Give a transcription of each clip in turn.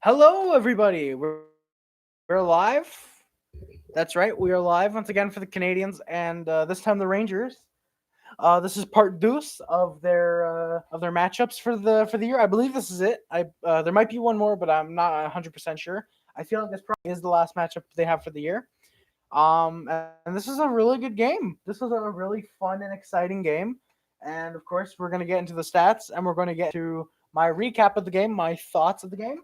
Hello, everybody. We're live. That's right. We are live once again for the Canadians, and this time the Rangers. This is part deuce of their matchups for the year. I believe this is it. I There might be one more, but I'm not 100% sure. I feel like this probably is the last matchup they have for the year. And this is a really good game. This was a really fun and exciting game. And of course, we're going to get into the stats and we're going to get into my recap of the game, my thoughts of the game.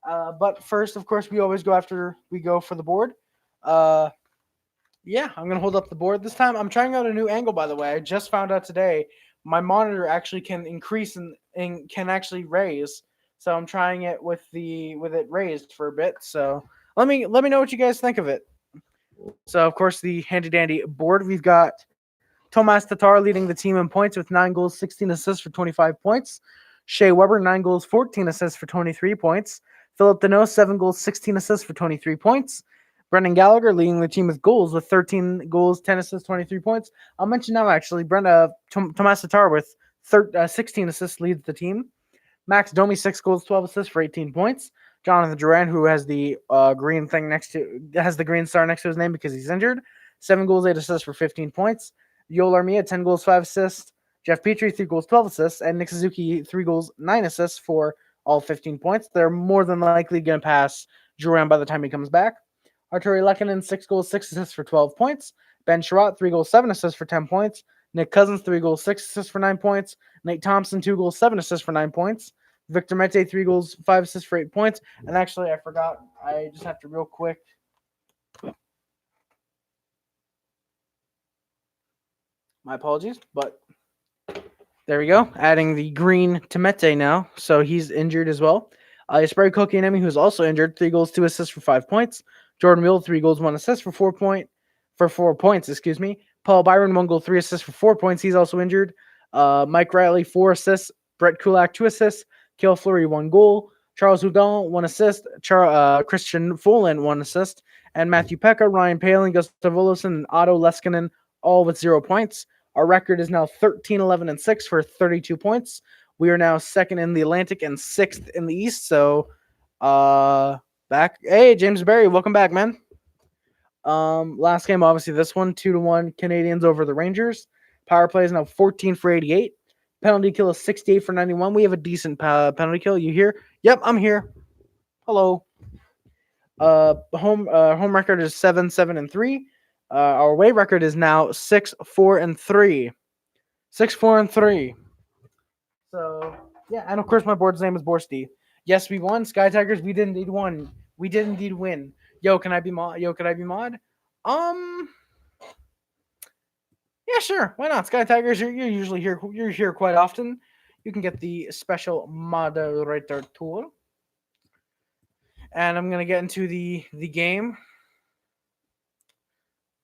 But first, of course, we always go after we go for the board. Uh, yeah, I'm gonna hold up the board this time. I'm trying out a new angle, by the way. I just found out today my monitor actually can increase and can actually raise. So I'm trying it with it raised for a bit. So let me know what you guys think of it. So of course the handy dandy board we've got Tomas Tatar leading the team in points with 9 goals, 16 assists for 25 points. Shea Weber 9 goals, 14 assists for 23 points. Philip Deneau 7 goals, 16 assists for 23 points. Brendan Gallagher leading the team with 13 goals, 10 assists, 23 points. I'll mention now actually, Tomas Tatar with 16 assists leads the team. Max Domi 6 goals, 12 assists for 18 points. Jonathan Duran, who has the green star next to his name because he's injured, 7 goals, 8 assists for 15 points. Yoel Armia 10 goals, 5 assists. Jeff Petrie 3 goals, 12 assists, and Nick Suzuki 3 goals, 9 assists for all 15 points. They're more than likely going to pass Duran by the time he comes back. Arturi Lehkonen 6 goals, 6 assists for 12 points. Ben Sherratt 3 goals, 7 assists for 10 points. Nick Cousins 3 goals, 6 assists for 9 points. Nate Thompson 2 goals, 7 assists for 9 points. Victor Mete 3 goals, 5 assists for 8 points. And actually, I forgot. I just have to real quick. My apologies, but there we go. Adding the green to Mete now, so he's injured as well. Jesperi Kotkaniemi, who's also injured, 3 goals, 2 assists for 5 points. Jordan Mule 3 goals, 1 assist for 4 points. Excuse me. Paul Byron 1 goal, 3 assists for 4 points. He's also injured. Mike Riley 4 assists. Brett Kulak 2 assists. Kale Fleury 1 goal. Charles Hudon 1 assist. Christian Folan 1 assist. And Matthew Pekka, Ryan Paling, Gustav Olofsson, and Otto Leskinen all with 0 points. Our record is now 13, 11, and 6 for 32 points. We are now second in the Atlantic and sixth in the East. So, back. Hey, James Barry, welcome back, man. Last game, obviously, this one 2-1 Canadians over the Rangers. Power play is now 14 for 88. Penalty kill is 68 for 91. We have a decent penalty kill. You here? Yep, I'm here. Hello. Home record is 7-7-3. Our away record is now 6-4-3. 6-4-3. So yeah, and of course my board's name is Borsty. Yes, we won. Sky Tigers. We did indeed won. We did indeed win. Yo, can I be mod? Um, yeah, sure. Why not? Sky Tigers. You're usually here. You're here quite often. You can get the special moderator tool. And I'm gonna get into the game.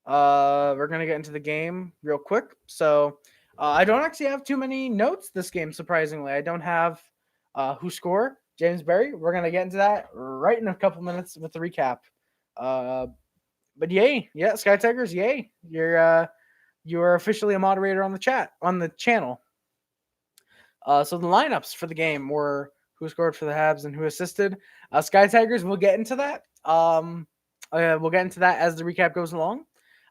We're gonna get into the game real quick. So, I don't actually have too many notes this game. Surprisingly, I don't have who scored. James Barry. We're gonna get into that right in a couple minutes with the recap. Uh, but yay, yeah, Sky Tigers, yay! You're officially a moderator on the channel. So the lineups for the game were who scored for the Habs and who assisted. Sky Tigers. We'll get into that. We'll get into that as the recap goes along.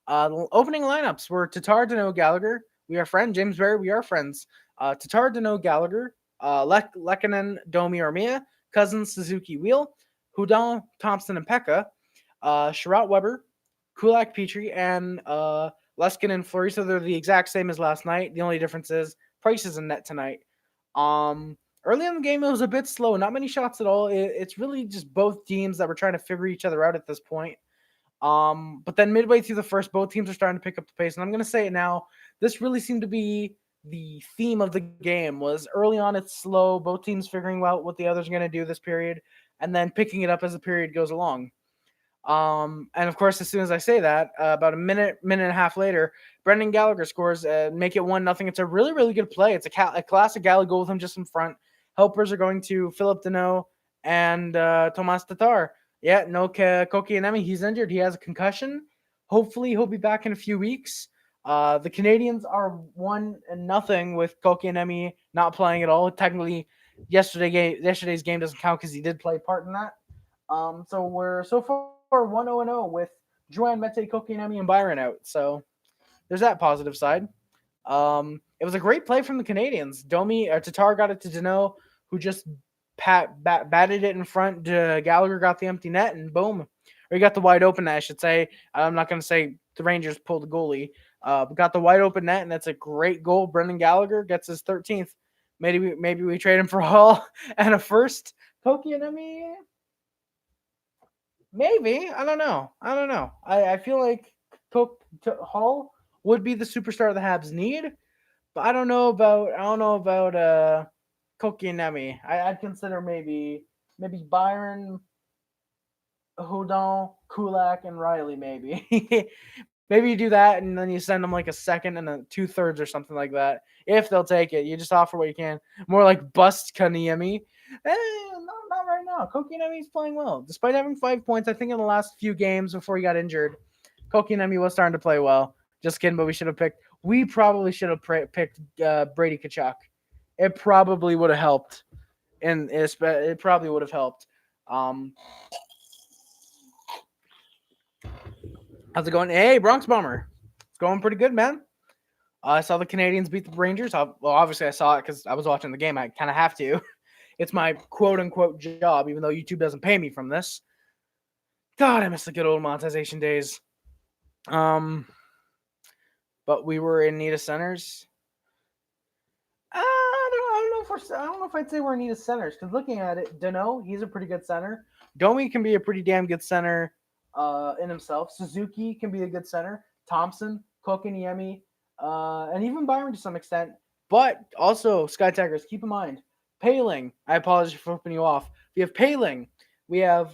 The opening lineups were Tatar, Deneau, Gallagher. We are friends. James Barry, we are friends. Tatar, Deneau, Gallagher. Lehkonen, Domi, Armia. Cousins, Suzuki, Wheel. Hudon, Thompson, and Pekka. Sherratt, Weber. Kulak, Petrie, and Leskinen and Fleury. So they're the exact same as last night. The only difference is Price is in net tonight. Early in the game, it was a bit slow. Not many shots at all. It's really just both teams that were trying to figure each other out at this point. But then midway through the first, both teams are starting to pick up the pace. And I'm going to say it now. This really seemed to be the theme of the game. Was early on, it's slow. Both teams figuring out what the others are going to do this period, and then picking it up as the period goes along. And of course, as soon as I say that, about a minute and a half later, Brendan Gallagher scores, make it 1-0. It's a really, really good play. It's a classic Gallagher goal with him just in front. Helpers are going to Philip Deneau and Tomas Tatar. Yeah, no Kotkaniemi. He's injured. He has a concussion. Hopefully, he'll be back in a few weeks. The Canadians are 1-0 with Kotkaniemi not playing at all. Technically, yesterday's game doesn't count because he did play a part in that. So we're so far 1-0-0 with Joanne Mete, Kokinemi, and Byron out. So there's that positive side. It was a great play from the Canadians. Tatar got it to Dano, who just batted it in front. Gallagher got the empty net, and boom, or he got the wide open net, I should say. I'm not going to say the Rangers pulled the goalie. Got the wide open net, and that's a great goal. Brendan Gallagher gets his 13th. Maybe we trade him for Hall and a first. Kokinemi, maybe. I don't know. I feel like Hall would be the superstar the Habs need. But I don't know about Kokinemi. I'd consider maybe Byron, Houdon, Kulak, and Riley. Maybe maybe you do that, and then you send them like a second and a 2/3 or something like that. If they'll take it, you just offer what you can. More like bust Kaniemi. Not right now. Kokinemi's playing well, despite having 5 points. I think in the last few games before he got injured, Kokinemi was starting to play well. Just kidding, but we probably should have picked Brady Tkachuk. It probably would have helped, and it probably would have helped. How's it going? Hey, Bronx Bomber. It's going pretty good, man. I saw the Canadians beat the Rangers. Obviously I saw it because I was watching the game. I kind of have to. It's my quote-unquote job, even though YouTube doesn't pay me from this. God, I miss the good old monetization days. But we were in need of centers. I don't know if I'd say we're in need of centers, because looking at it, Dano, he's a pretty good center. Domi can be a pretty damn good center in himself. Suzuki can be a good center. Thompson, Kokiniemi, and even Byron to some extent. But also, Sky Tigers, keep in mind, Paling. I apologize for flipping you off. We have Paling. We have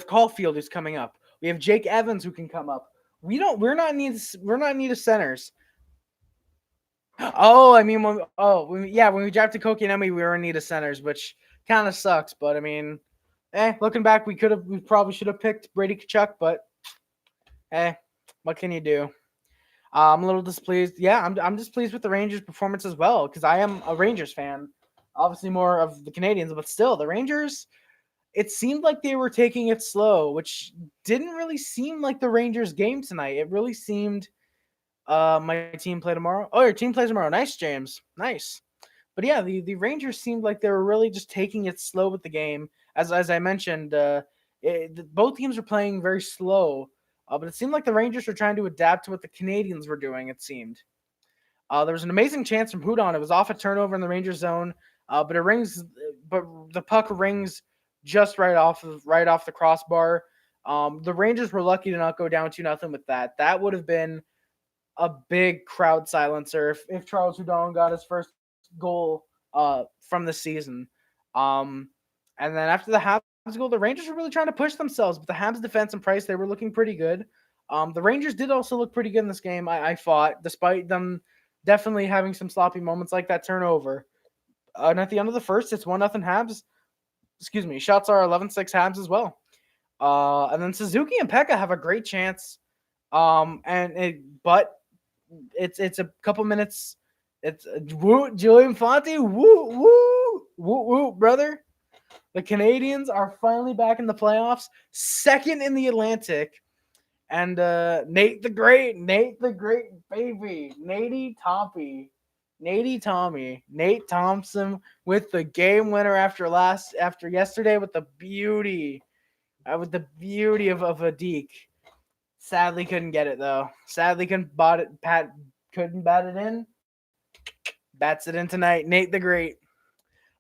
Caulfield who's coming up. We have Jake Evans who can come up. We're not in need of centers. Oh, I mean, when we drafted Kokinemi, we were in need of centers, which kind of sucks. But I mean, looking back, we probably should have picked Brady Tkachuk, but what can you do? I'm a little displeased. Yeah, I'm displeased with the Rangers' performance as well, because I am a Rangers fan. Obviously, more of the Canadians, but still, the Rangers. It seemed like they were taking it slow, which didn't really seem like the Rangers' game tonight. It really seemed. My team play tomorrow. Oh, your team plays tomorrow. Nice, James. Nice. But yeah, the Rangers seemed like they were really just taking it slow with the game. As I mentioned, both teams were playing very slow, but it seemed like the Rangers were trying to adapt to what the Canadians were doing. It seemed. There was an amazing chance from Houdon. It was off a turnover in the Rangers zone, but the puck rings just right off the crossbar. The Rangers were lucky to not go down 2-0 with that. That would have been a big crowd silencer if Charles Houdon got his first goal from the season. And then after the Habs goal, the Rangers were really trying to push themselves, but the Habs defense and Price, they were looking pretty good. The Rangers did also look pretty good in this game, I thought, despite them definitely having some sloppy moments like that turnover. And at the end of the first, it's 1-0 Habs. Excuse me. Shots are 11-6 Habs as well. And then Suzuki and Pekka have a great chance. But it's a couple minutes. It's Julian Fonte. Woo, brother. The Canadians are finally back in the playoffs, second in the Atlantic. And Nate the Great, baby. Nate Thompson with the game winner after yesterday with the beauty of a deke. Sadly couldn't get it though. Couldn't bat it in. Bats it in tonight. Nate the Great.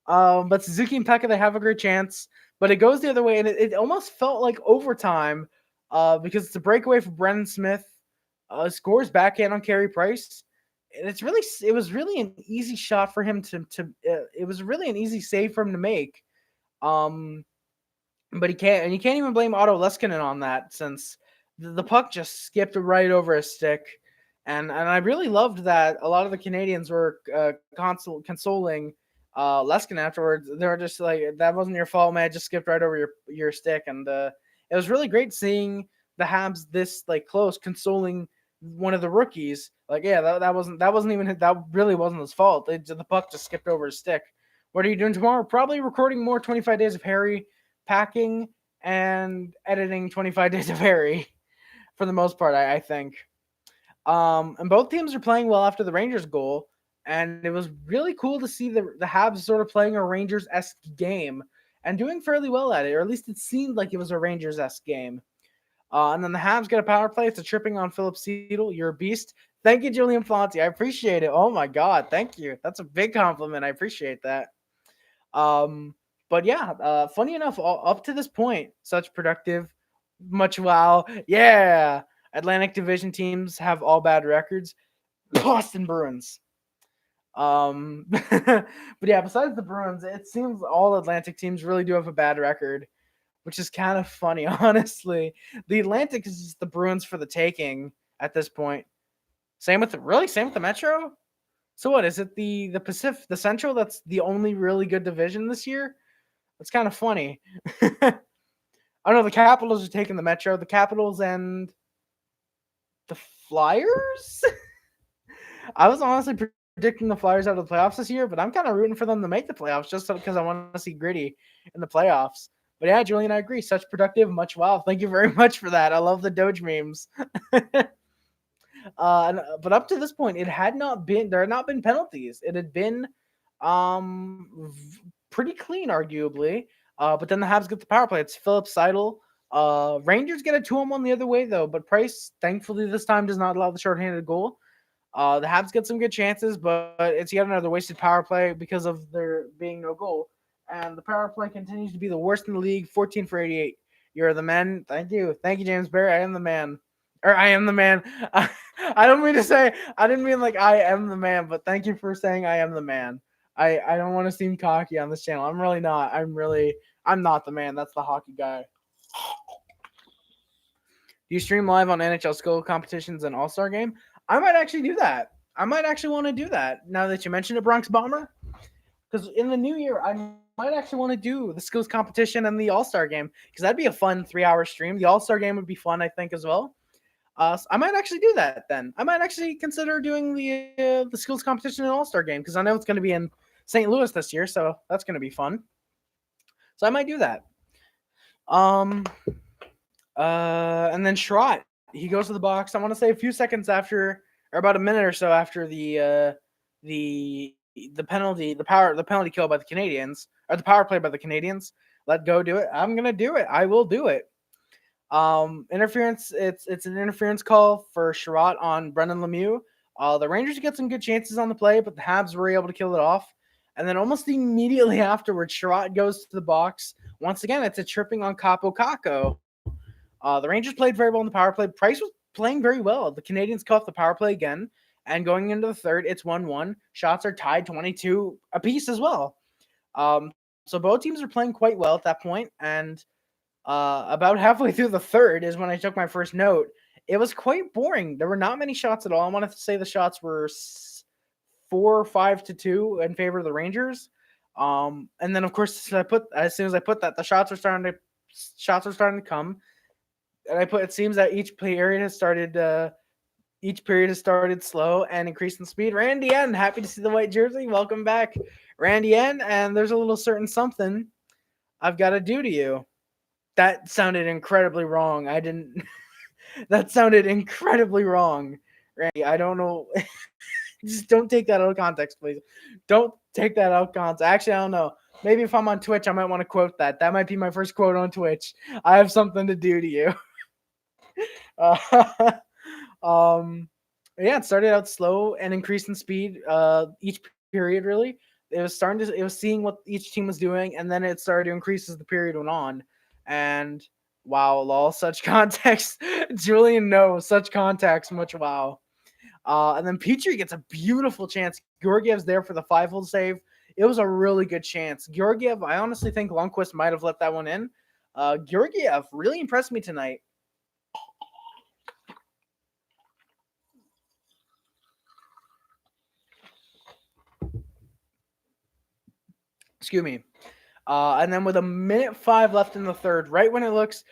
But Suzuki and Pekka, they have a great chance. But it goes the other way, and it almost felt like overtime because it's a breakaway for Brendan Smith. Scores backhand on Carey Price. And it was really an easy shot for him it was really an easy save for him to make. But you can't even blame Otto Leskinen on that, since the puck just skipped right over his stick. And I really loved that a lot of the Canadians were consoling Leskinen afterwards. They were just like, that wasn't your fault, man. It just skipped right over your stick. And it was really great seeing the Habs this like close, consoling one of the rookies. Like, yeah, that really wasn't his fault. The puck just skipped over his stick. What are you doing tomorrow? Probably recording more 25 Days of Harry. packing and editing 25 Days of Harry for the most part, I think. And both teams are playing well after the Rangers goal, and it was really cool to see the Habs sort of playing a Rangers-esque game and doing fairly well at it, or at least it seemed like it was a Rangers-esque game. And then the Habs get a power play. It's a tripping on Philip Seidel. You're a beast. Thank you, Julian Fonte. I appreciate it. Oh my God, thank you. That's a big compliment. I appreciate that. But yeah, funny enough, up to this point, such productive, much wow. Yeah, Atlantic Division teams have all bad records. Boston Bruins. But yeah, besides the Bruins, it seems all Atlantic teams really do have a bad record, which is kind of funny, honestly. The Atlantic is just the Bruins for the taking at this point. Same with the Metro. So what is it? The Pacific, the Central? That's the only really good division this year. That's kind of funny. I know the Capitals are taking the Metro. The Capitals and the Flyers. I was honestly predicting the Flyers out of the playoffs this year, but I'm kind of rooting for them to make the playoffs just because I want to see Gritty in the playoffs. But yeah, Julian, I agree. Such productive, much wow. Thank you very much for that. I love the Doge memes. But up to this point, there had not been penalties. It had been pretty clean, arguably. But then the Habs get the power play. It's Philip Seidel. Rangers get a 2-on-1 the other way, though. But Price, thankfully, this time does not allow the shorthanded goal. The Habs get some good chances, but it's yet another wasted power play because of there being no goal. And the power play continues to be the worst in the league, 14 for 88. You're the man. Thank you. Thank you, James Barry. I am the man. I am the man. I don't mean to say, I didn't mean like I am the man, but thank you for saying I am the man. I don't want to seem cocky on this channel. I'm really not. I'm not the man. That's the hockey guy. Do you stream live on NHL skill competitions and All-Star game? I might actually do that. I might actually want to do that now that you mentioned it, Bronx Bomber. Because in the new year, I might actually want to do the skills competition and the All-Star game because that'd be a fun 3-hour stream. The All-Star game would be fun, I think, as well. So I might actually do that then. I might actually consider doing the skills competition and All-Star game because I know it's going to be in St. Louis this year, so that's going to be fun. So I might do that. And then Sherratt, he goes to the box. I want to say a few seconds after, or about a minute or so after the penalty kill by the Canadiens, or the power play by the Canadiens. Let go, do it. I'm gonna do it. I will do it. Interference. It's an interference call for Sherratt on Brendan Lemieux. The Rangers get some good chances on the play, but the Habs were able to kill it off. And then almost immediately afterwards, Sherratt goes to the box. Once again, it's a tripping on Capo Caco. The Rangers played very well in the power play. Price was playing very well. The Canadiens cut off the power play again. And going into the third, it's 1-1. Shots are tied 22 apiece as well. So both teams are playing quite well at that point. And about halfway through the third is when I took my first note. It was quite boring. There were not many shots at all. I want to say the shots were 4-5-2 in favor of the Rangers. And then of course as soon as I put that, the shots were starting to come. And I put, it seems that each period has started slow and increased in speed. Randy N, happy to see the white jersey. Welcome back, Randy N. And there's a little certain something I've got to do to you. That sounded incredibly wrong. I didn't. That sounded incredibly wrong, Randy. I don't know. Just don't take that out of context, please. Don't take that out of context. Actually, I don't know. Maybe if I'm on Twitch, I might want to quote that. That might be my first quote on Twitch. I have something to do to you. Yeah, it started out slow and increased in speed each period. Really, it was seeing what each team was doing, and then it started to increase as the period went on. And wow, lol, such context. Julian, no, such context, much wow. And then Petrie gets a beautiful chance. Georgiev's there for the 5-hole save. It was a really good chance. Georgiev, I honestly think Lundqvist might have let that one in. Georgiev really impressed me tonight. Excuse me. And then with 1:05 left in the third, right when it looks,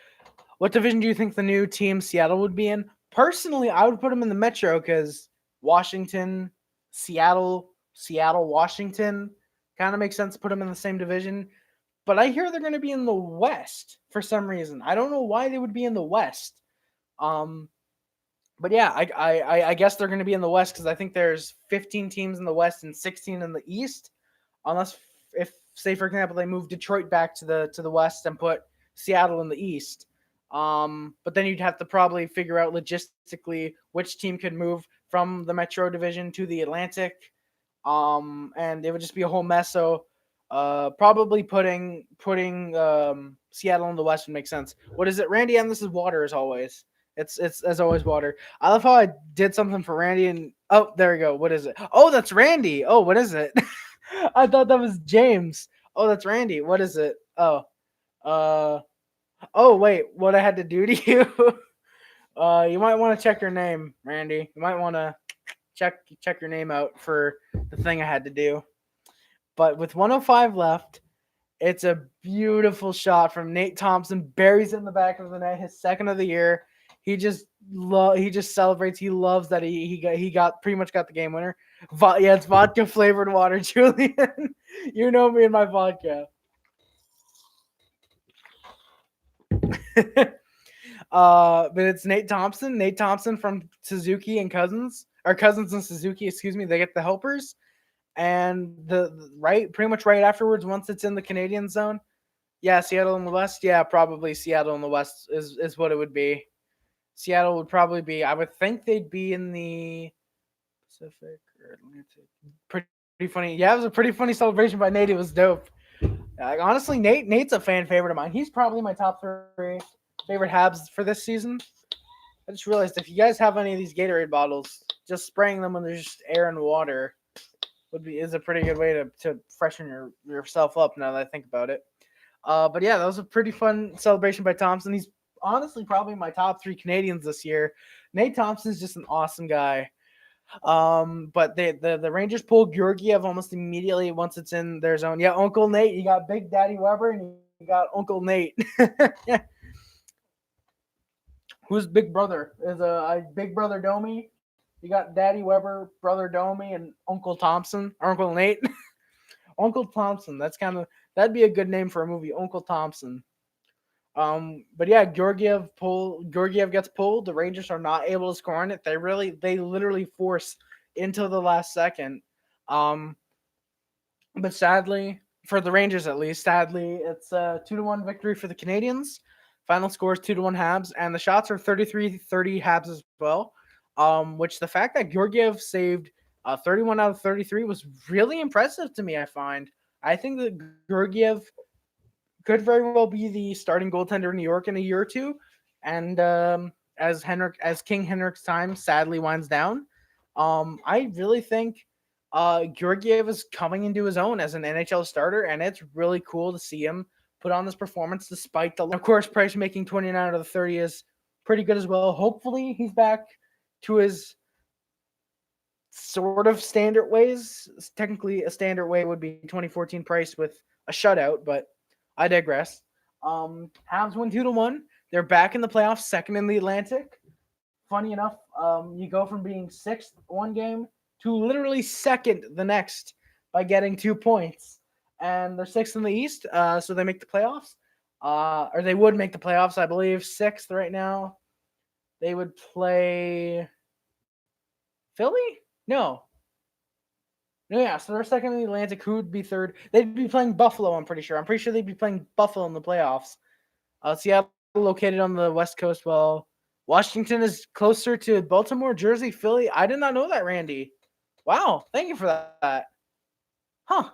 what division do you think the new team Seattle would be in? Personally, I would put them in the Metro because Washington, Seattle, Washington kind of makes sense to put them in the same division. but I hear they're going to be in the West for some reason. I don't know why they would be in the West. But yeah, I guess they're going to be in the West because I think there's 15 teams in the West and 16 in the East, unless if say for example they move Detroit back to the West and put Seattle in the East. But then you'd have to probably figure out logistically which team could move from the Metro Division to the Atlantic, and it would just be a whole mess. So, probably putting Seattle in the West would make sense. What is it, Randy? And this is water as always. It's as always water. I love how I did something for Randy and oh, there we go. What is it? Oh, that's Randy. Oh, what is it? I thought that was James. Oh, that's Randy. What is it? Oh, oh wait, what I had to do to you? You might want to check your name, Randy. You might want to check your name out for the thing I had to do. But with 105 left, it's a beautiful shot from Nate Thompson. Buries it in the back of the net, his second of the year. He just celebrates. He loves that he got pretty much got the game winner. Yeah, it's vodka flavored water, Julian. You know me and my vodka. But it's Nate Thompson. Nate Thompson from Suzuki and Cousins, or Cousins and Suzuki, excuse me. They get the helpers, and the pretty much right afterwards, once it's in the Canadian zone, yeah, Seattle in the West. Yeah, probably Seattle in the West is what it would be. Seattle would probably be. I would think they'd be in the Pacific or Atlantic. Pretty funny. Yeah, it was a pretty funny celebration by Nate. It was dope. Honestly, Nate's a fan favorite of mine. He's probably my top 3 favorite Habs for this season. I just realized if you guys have any of these Gatorade bottles, just spraying them when there's just air and water is a pretty good way to freshen yourself up. Now that I think about it. But yeah, that was a pretty fun celebration by Thompson. He's honestly probably my top 3 Canadians this year. Nate Thompson's just an awesome guy. But the Rangers pulled Georgiev almost immediately once it's in their zone. Yeah, Uncle Nate. You got Big Daddy Weber and you got Uncle Nate. Yeah. Who's big brother? Is Big Brother Domi? You got Daddy Weber, Brother Domi, and Uncle Thompson or Uncle Nate. Uncle Thompson. That'd be a good name for a movie, Uncle Thompson. But yeah, Georgiev gets pulled. The Rangers are not able to score on it. They literally force into the last second. But sadly, for the Rangers at least, it's a 2-1 victory for the Canadiens. Final score is 2-1 Habs, and the shots are 33-30 Habs as well. Which the fact that Georgiev saved 31 out of 33 was really impressive to me, I find. I think that Georgiev could very well be the starting goaltender in New York in a year or two. And as King Henrik's time sadly winds down, I really think Georgiev is coming into his own as an NHL starter, and it's really cool to see him put on this performance despite of course, Price making 29 out of the 30 is pretty good as well. Hopefully he's back to his sort of standard ways. Technically, a standard way would be 2014 Price with a shutout, but I digress. Habs win 2-1. They're back in the playoffs, second in the Atlantic. Funny enough, you go from being 6th one game to literally second the next by getting 2 points. And they're 6th in the East, so they make the playoffs. Or they would make the playoffs, I believe. 6th right now. They would play Philly? No. Yeah, so they're second in the Atlantic. Who would be third? They'd be playing Buffalo, I'm pretty sure. I'm pretty sure they'd be playing Buffalo in the playoffs. Seattle located on the West Coast. Well, Washington is closer to Baltimore, Jersey, Philly. I did not know that, Randy. Wow, thank you for that. Huh.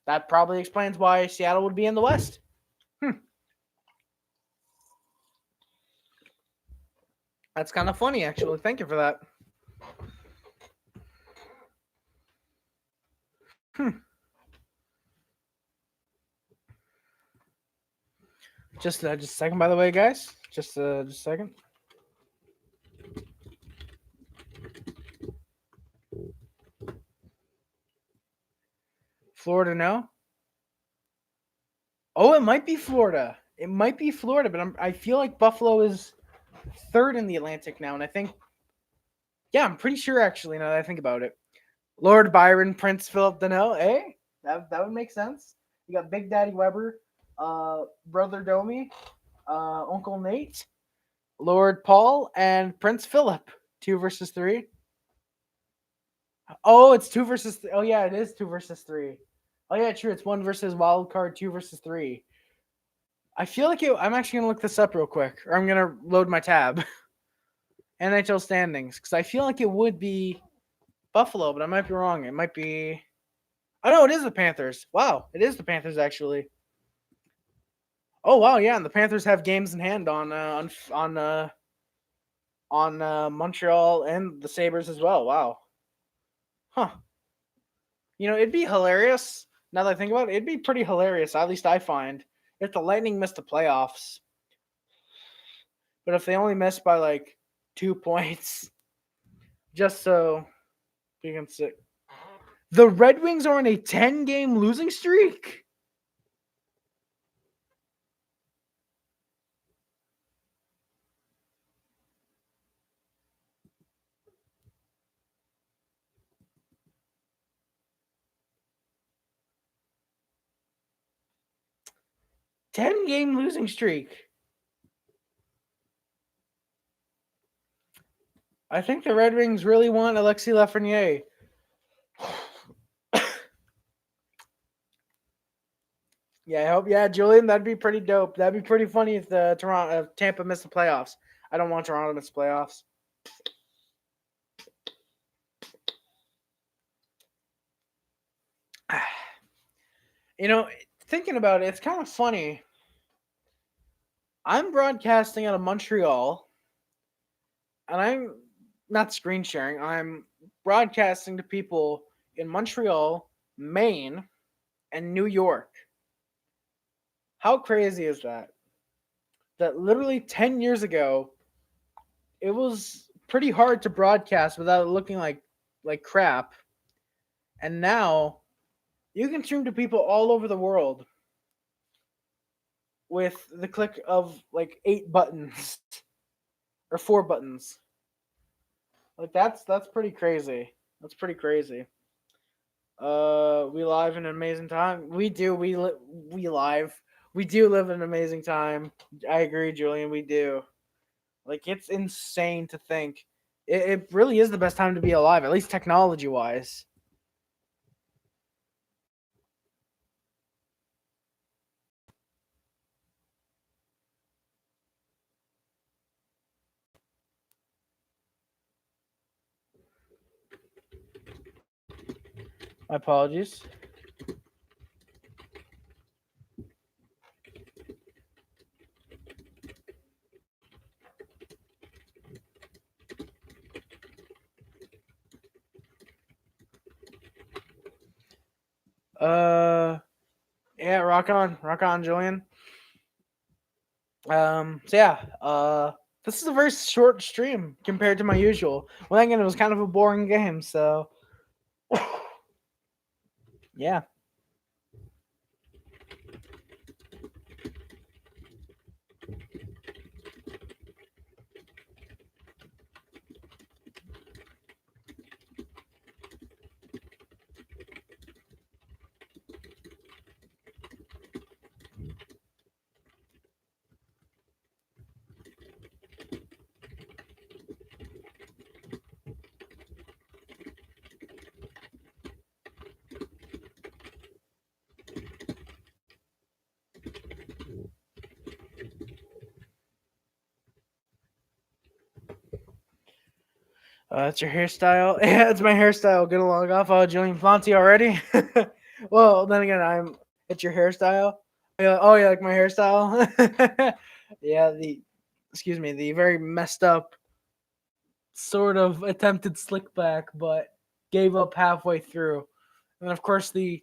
That probably explains why Seattle would be in the West. That's kind of funny, actually. Thank you for that. Just a second, by the way, guys. Just a second. Florida, no. Oh, it might be Florida. But I feel like Buffalo is third in the Atlantic now, and I think, yeah, I'm pretty sure actually. Now that I think about it, Lord Byron, Prince Philip Deneau, That would make sense. You got Big Daddy Weber, Brother Domi, Uncle Nate, Lord Paul, and Prince Philip. 2 versus 3. Oh, it's 2 versus 3. Oh yeah, it is 2 versus 3. Oh yeah, true. It's 1 versus wild card. 2 versus 3. I feel like I'm actually gonna look this up real quick, or I'm gonna load my tab. NHL standings, because I feel like it would be Buffalo, but I might be wrong. It might be. Oh no, it is the Panthers. Wow, it is the Panthers actually. Oh wow, yeah, and the Panthers have games in hand on Montreal and the Sabres as well. Wow, huh? It'd be hilarious. Now that I think about it, it'd be pretty hilarious. At least I find if the Lightning missed the playoffs, but if they only missed by like 2 points, just so you can see, the Red Wings are on a 10-game losing streak. Ten-game losing streak. I think the Red Wings really want Alexis Lafreniere. Yeah, I hope. Yeah, Julian, that'd be pretty dope. That'd be pretty funny if Tampa missed the playoffs. I don't want Toronto to miss the playoffs. Thinking about it, it's kind of funny. I'm broadcasting out of Montreal, and I'm not screen sharing. I'm broadcasting to people in Montreal, Maine, and New York. How crazy is that? That literally 10 years ago, it was pretty hard to broadcast without looking like crap. And now you can stream to people all over the world with the click of like 8 buttons or 4 buttons. Like that's pretty crazy. That's pretty crazy. We live in an amazing time. We do. We live. We do live in an amazing time. I agree, Julian. We do. Like it's insane to think. It really is the best time to be alive, at least technology wise. My apologies. Yeah, rock on, Julian. So yeah, this is a very short stream compared to my usual. Well, again, it was kind of a boring game, so yeah. That's your hairstyle. Yeah, it's my hairstyle. Get along off. Julian Fonte already. Well, then again, It's your hairstyle. Oh, yeah, like my hairstyle. Yeah, excuse me, the very messed up sort of attempted slick back, but gave up halfway through. And of course, the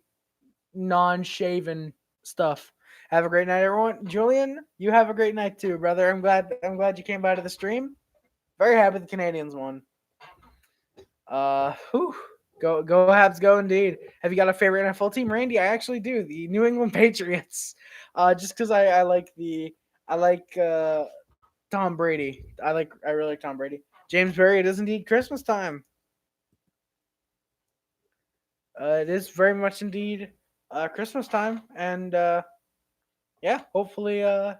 non-shaven stuff. Have a great night, everyone. Julian, you have a great night too, brother. I'm glad you came by to the stream. Very happy the Canadians won. Whew. Go Habs, go indeed. Have you got a favorite NFL team, Randy? I actually do. The New England Patriots. Just because I like Tom Brady. I really like Tom Brady. James Berry. It is indeed Christmas time. It is very much indeed Christmas time, and yeah, hopefully all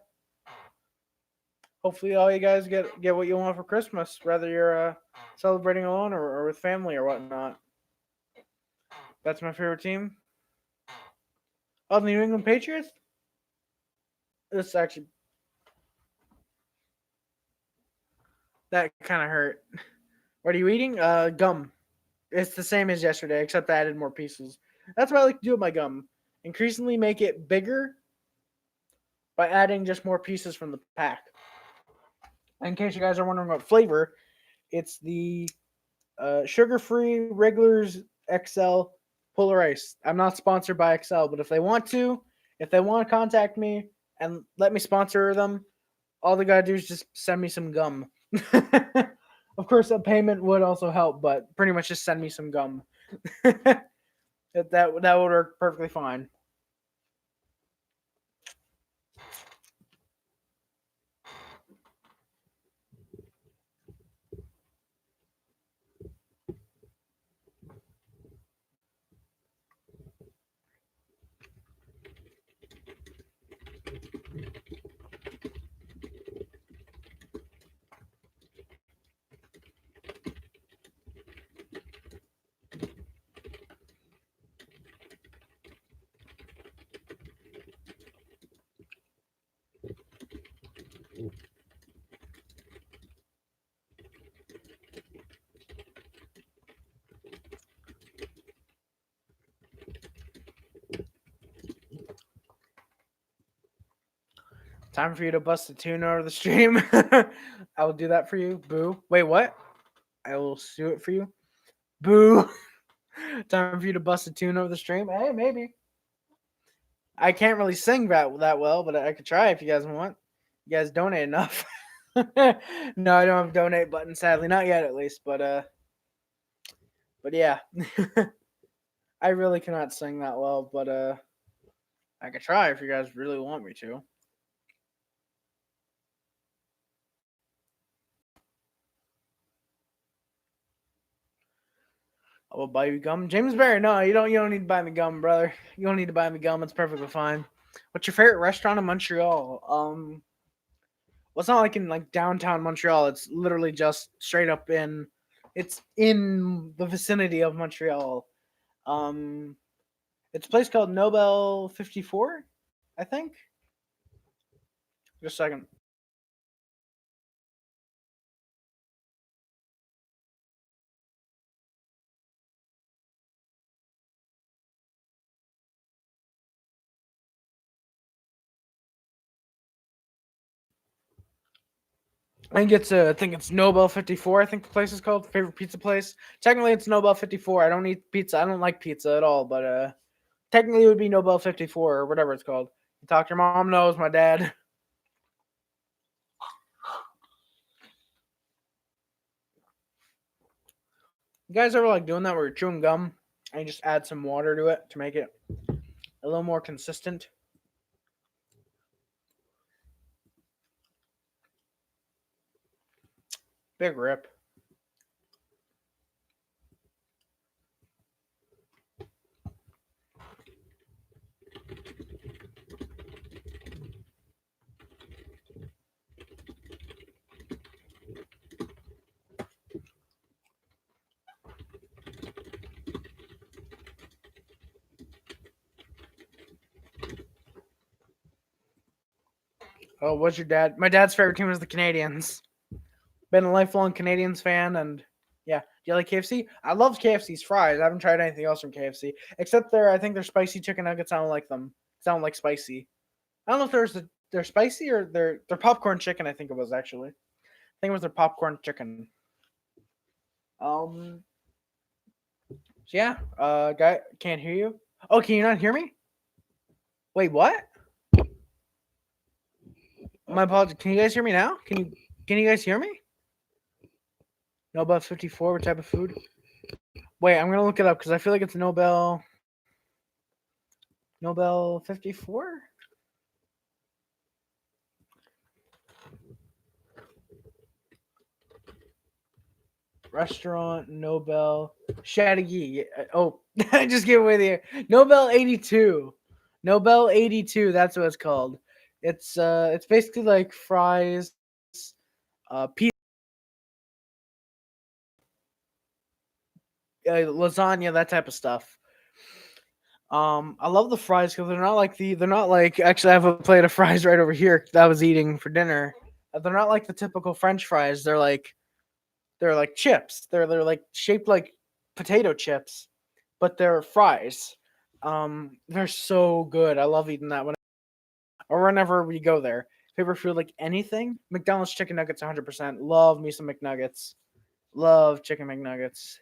you guys get what you want for Christmas, whether you're celebrating alone or with family or whatnot. That's my favorite team. Oh, the New England Patriots. This actually that kind of hurt. What are you eating? Gum. It's the same as yesterday, except I added more pieces. That's what I like to do with my gum. Increasingly make it bigger by adding just more pieces from the pack. In case you guys are wondering what flavor, it's the sugar-free Wrigglers XL Polar Ice. I'm not sponsored by XL, but if they want to contact me and let me sponsor them, all they gotta do is just send me some gum. Of course, a payment would also help, but pretty much just send me some gum. that would work perfectly fine. Time for you to bust a tune over the stream. I will do that for you. Boo. Wait, what? I will do it for you. Boo. Time for you to bust a tune over the stream. Hey, maybe. I can't really sing that well, but I could try if you guys want. You guys donate enough. No, I don't have a donate button, sadly. Not yet, at least. But yeah. I really cannot sing that well, but I could try if you guys really want me to. I will buy you gum. James Barry, no, you don't need to buy me gum, brother. You don't need to buy me gum. It's perfectly fine. What's your favorite restaurant in Montreal? Well, it's not like in like downtown Montreal. It's literally just straight up in. It's in the vicinity of Montreal. Um, it's a place called Nobel 54, I think. Just a second. I think it's Nobel 54. I think the place is called favorite pizza place. Technically, it's Nobel 54. I don't eat pizza. I don't like pizza at all. But technically, it would be Nobel 54 or whatever it's called. You talk to your mom knows. My dad. You guys ever like doing that where you're chewing gum and you just add some water to it to make it a little more consistent? Big rip. Oh, what's your dad? My dad's favorite team is the Canadiens. Been a lifelong Canadiens fan, and yeah. Do you like KFC? I love KFC's fries. I haven't tried anything else from KFC except I think their spicy chicken nuggets. I don't like them. Sound like spicy. I don't know if they're spicy or their popcorn chicken. I think it was actually. I think it was their popcorn chicken. Um. So yeah. Guy can't hear you. Oh, can you not hear me? Wait, what? My apologies. Can you guys hear me now? Can you guys hear me? Nobel 54. What type of food? Wait, I'm gonna look it up because I feel like it's Nobel 54. Restaurant Nobel Shadigi. Oh, I just gave away the Nobel 82. Nobel 82, that's what it's called. It's basically like fries, pizza, lasagna, that type of stuff. I love the fries because they're not like actually I have a plate of fries right over here that I was eating for dinner. They're not like the typical French fries. They're like chips. They're like shaped like potato chips, but they're fries. They're so good. I love eating that whenever we go there. If you ever feel like anything, McDonald's chicken nuggets 100%. Love me some McNuggets. Love chicken McNuggets.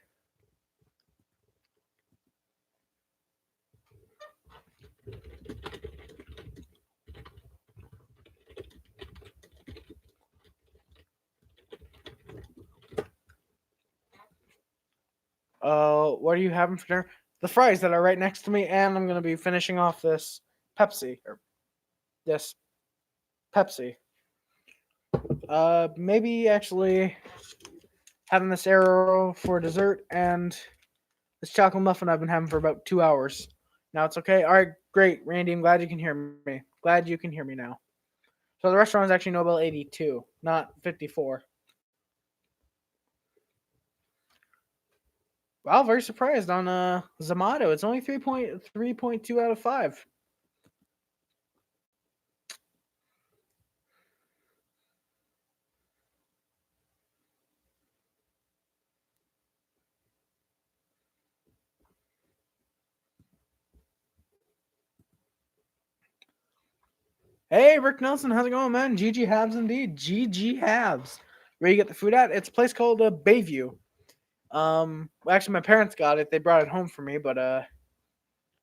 What are you having for dinner? The fries that are right next to me, and I'm gonna be finishing off Pepsi or this Pepsi. Maybe actually having this arrow for dessert and this chocolate muffin I've been having for about 2 hours. Now it's okay. All right, great, Randy. I'm glad you can hear me. Glad you can hear me now. So the restaurant is actually Nobel 82, not 54. Wow, very surprised on Zamato. It's only 3.2 out of 5. Hey, Rick Nelson, how's it going, man? GG Habs indeed. GG Habs. Where you get the food at? It's a place called Bayview. Well, actually, my parents got it. They brought it home for me, but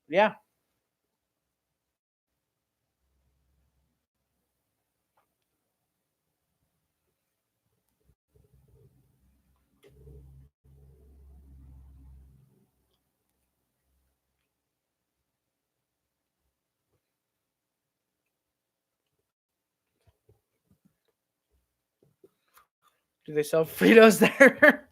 yeah. Do they sell Fritos there?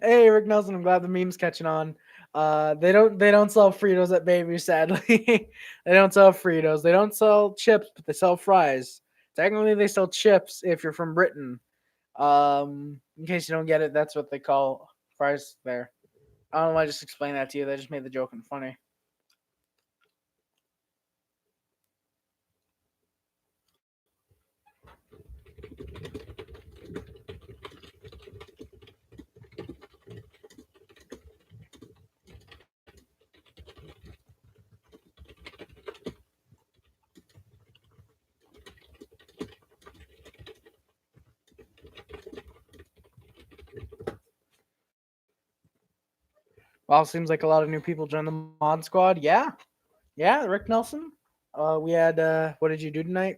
Hey, Rick Nelson, I'm glad the meme's catching on. They don't sell Fritos at Baby, sadly. They don't sell Fritos. They don't sell chips, but they sell fries. Technically, they sell chips if you're from Britain. In case you don't get it, that's what they call fries there. I don't know why I just explained that to you. That just made the joke and funny. Well, seems like a lot of new people joined the mod squad. Yeah, yeah, Rick Nelson. We had what did you do tonight?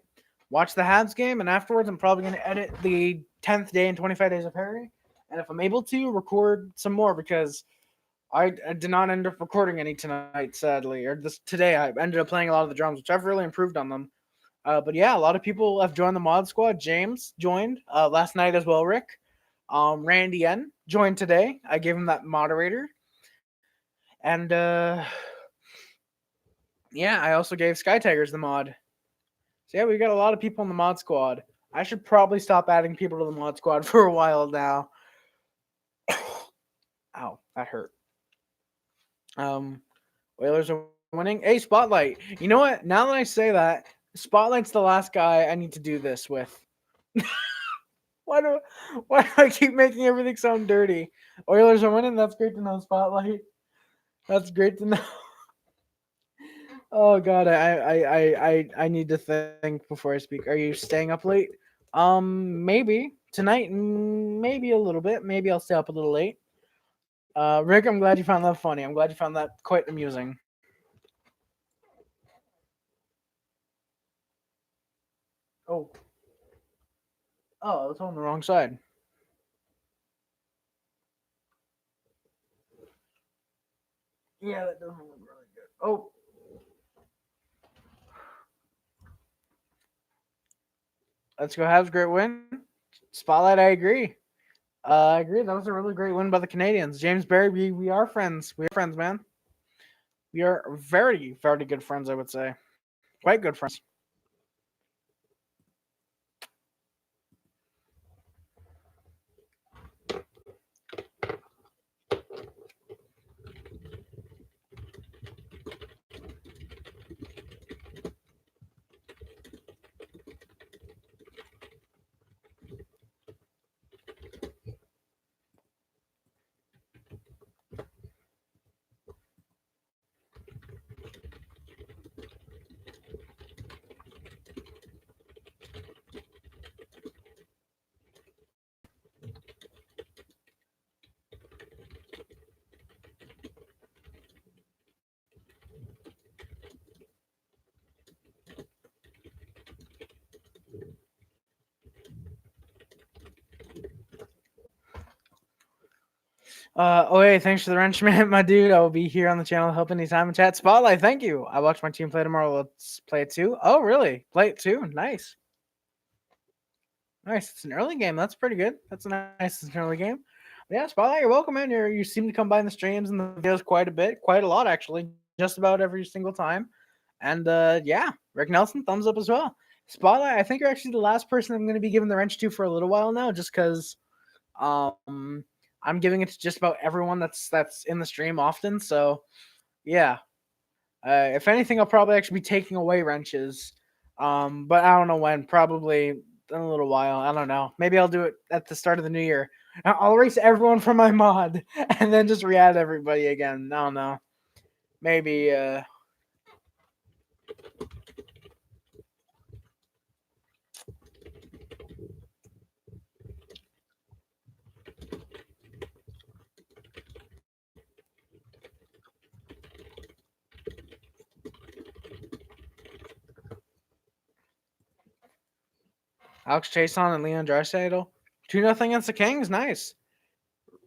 Watch the Habs game, and afterwards, I'm probably going to edit the 10th day and 25 days of Harry. And if I'm able to, record some more because I did not end up recording any tonight, sadly. Or this today, I ended up playing a lot of the drums, which I've really improved on them. But yeah, a lot of people have joined the mod squad. James joined last night as well. Rick, Randy N joined today. I gave him that moderator, and yeah, I also gave Sky Tigers the mod. So yeah, we got a lot of people in the mod squad. I should probably stop adding people to the mod squad for a while now. Ow, that hurt. Um, Oilers are winning. Hey, Spotlight. You know what? Now that I say that, Spotlight's the last guy I need to do this with. why do why do I keep making everything sound dirty? Oilers are winning. That's great to know, Spotlight. That's great to know. Oh God, I need to think before I speak. Are you staying up late? Maybe tonight. Maybe a little bit. Maybe I'll stay up a little late. Rick, I'm glad you found that funny. I'm glad you found that quite amusing. Oh, oh, it's on the wrong side. Yeah, that doesn't look really good. Oh, let's go. Habs great win. Spotlight. I agree. I agree. That was a really great win by the Canadians. James Barry, we are friends. We are friends, man. We are very, very good friends, I would say. Quite good friends. Hey, thanks for the wrench, man, my dude. I will be here on the channel helping anytime in chat. Spotlight, thank you. I watch my team play tomorrow. Let's play it too. Oh, really? Play it too? Nice. Nice. It's an early game. That's pretty good. That's a nice it's an early game. But yeah, Spotlight, you're welcome, man. You seem to come by in the streams and the videos quite a bit, quite a lot actually, just about every single time. And yeah, Rick Nelson, thumbs up as well. Spotlight, I think you're actually the last person I'm going to be giving the wrench to for a little while now, just because I'm giving it to just about everyone that's in the stream often. So yeah, if anything, I'll probably actually be taking away wrenches. But I don't know when. Probably in a little while. I don't know. Maybe I'll do it at the start of the new year. I'll erase everyone from my mod and then just re-add everybody again. I don't know. Maybe. Alex Chason and Leon Draisaitl. 2-0 against the Kings. Nice.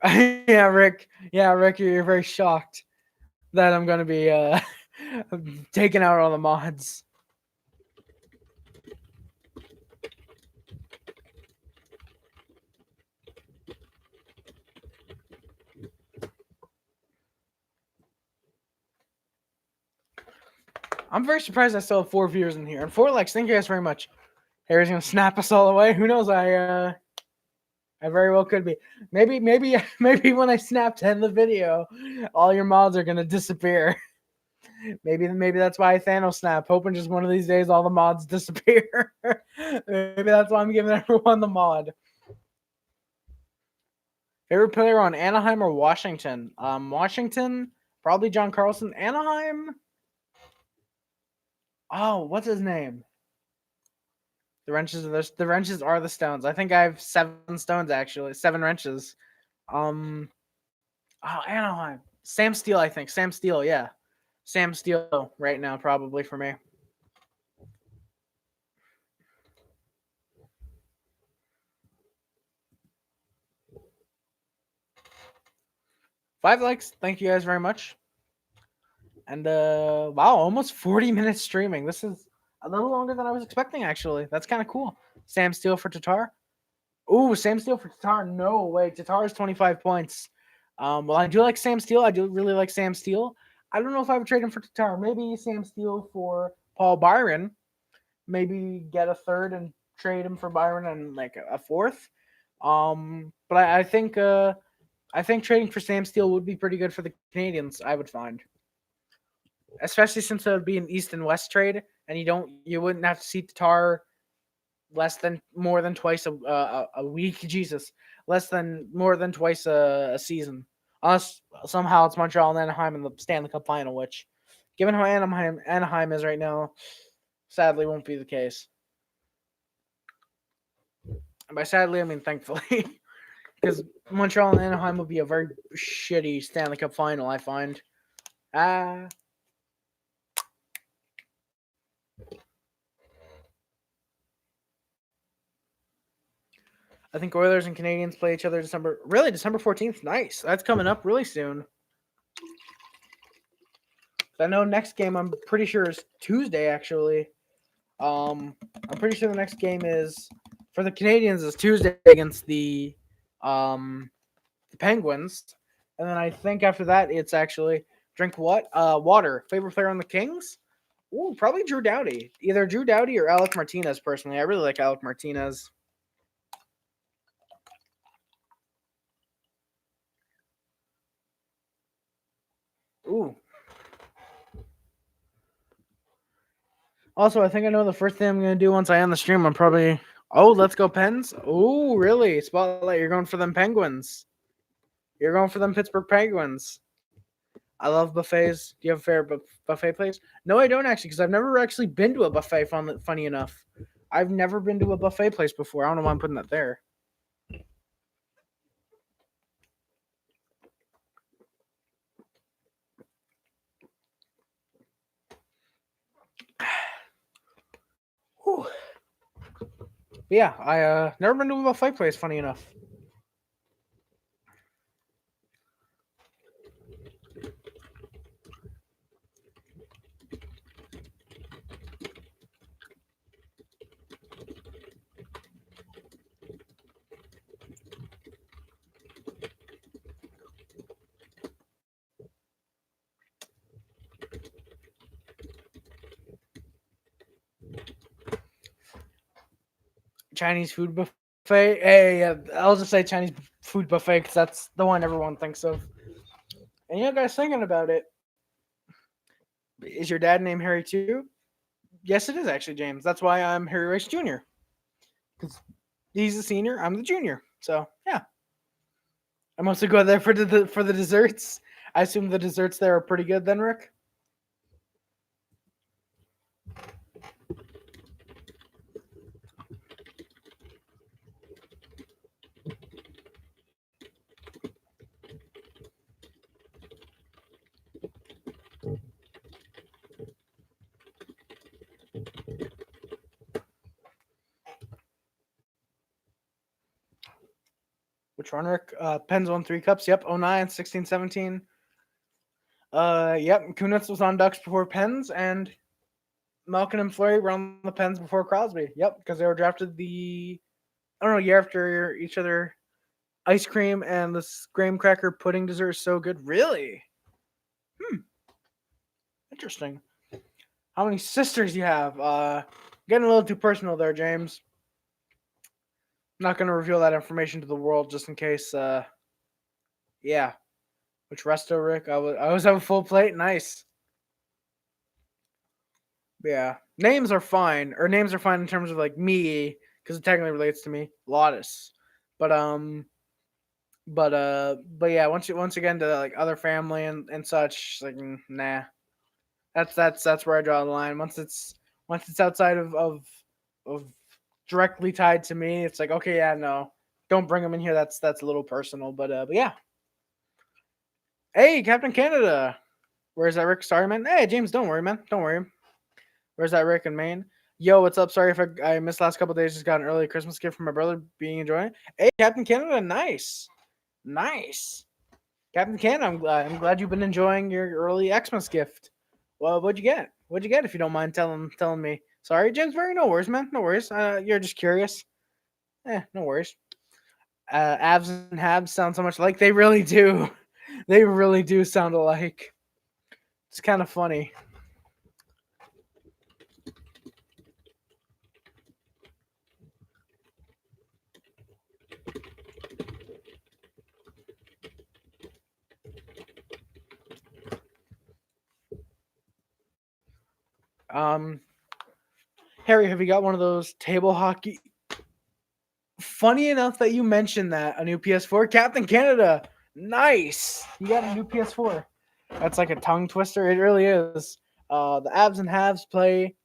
Yeah, Rick. Yeah, Rick, you're very shocked that I'm going to be taking out all the mods. I'm very surprised I still have 4 viewers in here. And 4 likes. Thank you guys very much. Harry's going to snap us all away. Who knows? I very well could be. Maybe when I snap to end the video, all your mods are gonna disappear. maybe that's why I Thanos snap, hoping just one of these days all the mods disappear. Maybe that's why I'm giving everyone the mod. Favorite player on Anaheim or Washington? Washington, probably John Carlson. Anaheim. Oh, what's his name? The wrenches are the stones. I think I have 7 stones actually. 7 wrenches. Oh, Anaheim. Sam Steele, I think. Sam Steele, yeah. Sam Steele right now, probably for me. Five likes. Thank you guys very much. And wow, almost 40 minutes streaming. This is a little longer than I was expecting, actually. That's kind of cool. Sam Steele for Tatar. Ooh, Sam Steele for Tatar. No way. Tatar is 25 points. Well, I do like Sam Steele. I do really like Sam Steele. I don't know if I would trade him for Tatar. Maybe Sam Steele for Paul Byron. Maybe get a third and trade him for Byron and like a fourth. But I think trading for Sam Steele would be pretty good for the Canadiens. I would find, especially since it would be an East and West trade, and you wouldn't have to see Tatar more than twice a week. Jesus, more than twice a season. Unless somehow it's Montreal and Anaheim in the Stanley Cup final, which, given how Anaheim is right now, sadly won't be the case. And by sadly, I mean thankfully, because Montreal and Anaheim will be a very shitty Stanley Cup final, I find. I think Oilers and Canadiens play each other December 14th. Nice. That's coming up really soon. I know next game I'm pretty sure is Tuesday, actually. I'm pretty sure the next game is for the Canadiens is Tuesday against the Penguins. And then I think after that it's actually Drink what? Water. Favorite player on the Kings? Ooh, probably Drew Doughty. Either Drew Doughty or Alec Martinez. Personally, I really like Alec Martinez. Ooh. Also, I think I know the first thing I'm gonna do once I end the stream. I'm probably let's go Pens. Oh, really? Spotlight. You're going for them Penguins. You're going for them Pittsburgh Penguins. I love buffets. Do you have a favorite buffet place? No, I don't actually, because I've never actually been to a buffet. Funny enough, I've never been to a buffet place before. I don't know why I'm putting that there. Whew. Yeah, I never been to a buffet place. Funny enough. Chinese food buffet. Hey, I'll just say Chinese food buffet because that's the one everyone thinks of. And you guys thinking about it? Is your dad named Harry too? Yes, it is actually, James. That's why I'm Harry Rice Jr. Because he's the senior, I'm the junior. So yeah, I mostly go there for the desserts. I assume the desserts there are pretty good, then, Rick. Which one, Rick? Pens won 3 cups. Yep, 09, 16, 17. Yep, Kunitz was on Ducks before Pens, and Malkin and Fleury were on the Pens before Crosby. Yep, because they were drafted I don't know, year after each other. Ice cream and this graham cracker pudding dessert is so good. Really? Interesting. How many sisters you have? Getting a little too personal there, James. I'm not going to reveal that information to the world just in case. Yeah. Which resto, Rick? I always have a full plate. Nice. Yeah. Names are fine, or names are fine in terms of like me, because it technically relates to me, Lotus. But but yeah. Once again to like other family and such, like nah. That's where I draw the line. Once it's outside of directly tied to me, it's like okay, yeah, no, don't bring them in here. That's a little personal, but yeah. Hey, Captain Canada, where's that Rick? Sorry, man. Hey, James, don't worry, man. Don't worry. Where's that Rick in Maine? Yo, what's up? Sorry if I missed last couple days. Just got an early Christmas gift from my brother. Being enjoying. Hey, Captain Canada, nice. Captain Canada, I'm glad you've been enjoying your early Xmas gift. Well, what'd you get? What'd you get? If you don't mind telling me. Sorry, James. No worries, man. No worries. You're just curious. No worries. Avs and Habs sound so much like they really do. They really do sound alike. It's kind of funny. Harry, have you got one of those table hockey? Funny enough that you mentioned that a new PS4, Captain Canada. Nice, you got a new PS4. That's like a tongue twister. It really is. The Avs and Habs play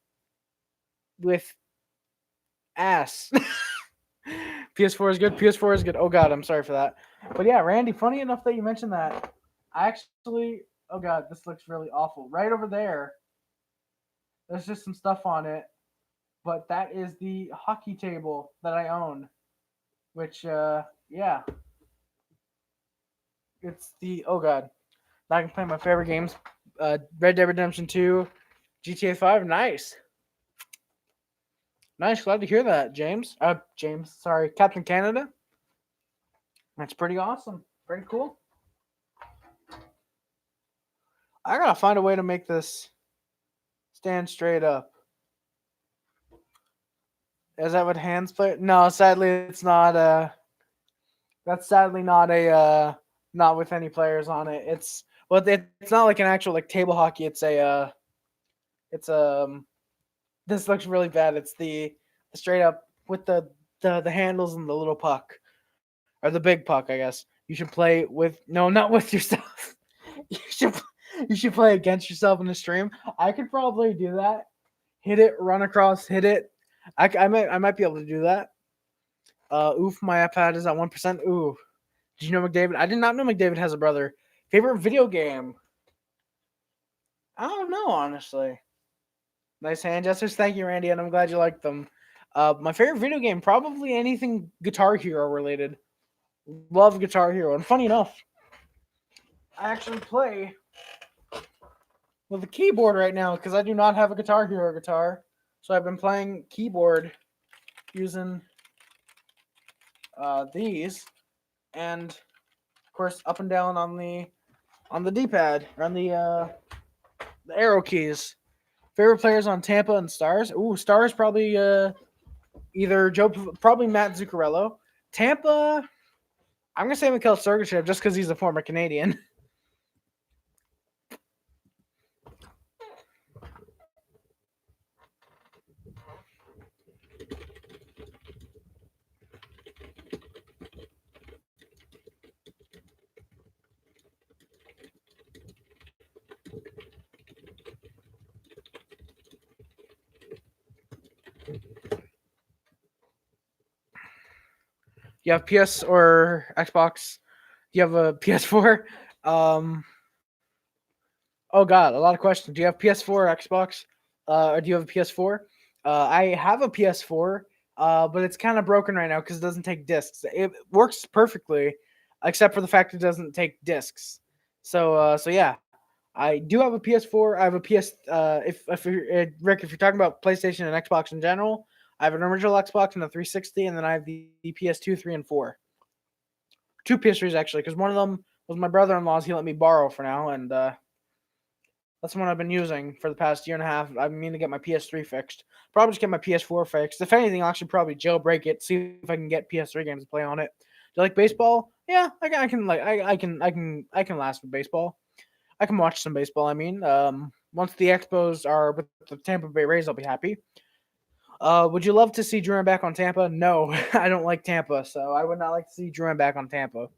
with ass. PS4 is good. PS4 is good. Oh god, I'm sorry for that. But yeah, Randy, funny enough that you mentioned that. I actually, oh god, this looks really awful. Right over there, there's just some stuff on it, but that is the hockey table that I own. Which, yeah, it's the oh god. Now I can play my favorite games. Red Dead Redemption 2, GTA 5. Nice. Nice. Glad to hear that, James. James, sorry, Captain Canada. That's pretty awesome. Pretty cool. I gotta find a way to make this stand straight up. Is that what hands play? No, sadly it's not. That's sadly not a not with any players on it. It's not like an actual like table hockey. It's this looks really bad. It's the straight up with the handles and the little puck or the big puck. I guess you should play with not with yourself. you should you should play against yourself in the stream. I could probably do that. Hit it, run across, hit it. I might be able to do that. Oof, my iPad is at 1%. Ooh. Did you know McDavid? I did not know McDavid has a brother. Favorite video game? I don't know, honestly. Nice hand gestures. Thank you, Randy, and I'm glad you liked them. My favorite video game, probably anything Guitar Hero related. Love Guitar Hero. And funny enough, I actually play with a keyboard right now because I do not have a Guitar Hero guitar. So I've been playing keyboard using these, and of course up and down on the D-pad or on the arrow keys. Favorite players on Tampa and Stars? Ooh, Stars probably probably Matt Zuccarello. Tampa, I'm gonna say Mikhail Sergachev just because he's a former Canadian. You have PS or Xbox? You have a PS4? Oh god, a lot of questions. Do you have PS4 or Xbox? Or do you have a PS4? I have a PS4, but it's kind of broken right now because it doesn't take discs. It works perfectly, except for the fact it doesn't take discs. So yeah, I do have a PS4. I have a PS. If you're, Rick, if you're talking about PlayStation and Xbox in general, I have an original Xbox and a 360, and then I have the PS2, 3, and 4. Two PS3s actually, because one of them was my brother-in-law's. He let me borrow for now, and that's the one I've been using for the past year and a half. I mean to get my PS3 fixed. Probably just get my PS4 fixed. If anything, I'll actually probably jailbreak it, see if I can get PS3 games to play on it. Do you like baseball? Yeah, I can last with baseball. I can watch some baseball. I mean, once the Expos are with the Tampa Bay Rays, I'll be happy. Would you love to see Drew back on Tampa? No, I don't like Tampa, so I would not like to see Drew back on Tampa.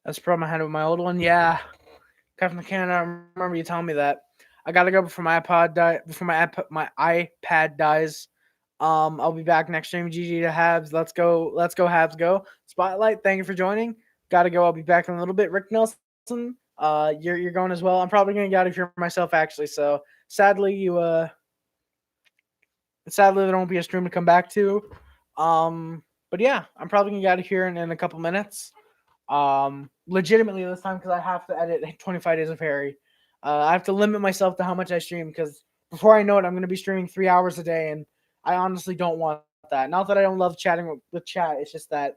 That's the problem I had with my old one. Yeah, Captain Canada. I remember you telling me that. I gotta go before my iPod before my iPad dies. I'll be back next stream. GG to Habs. Let's go. Let's go Habs. Go. Spotlight. Thank you for joining. Gotta go. I'll be back in a little bit. Rick Nelson. You're going as well. I'm probably gonna get out of here myself actually. So sadly there won't be a stream to come back to. But yeah, I'm probably gonna get out of here in a couple minutes. Legitimately this time because I have to edit 25 Days of Harry. I have to limit myself to how much I stream because before I know it, I'm going to be streaming 3 hours a day, and I honestly don't want that. Not that I don't love chatting with chat, it's just that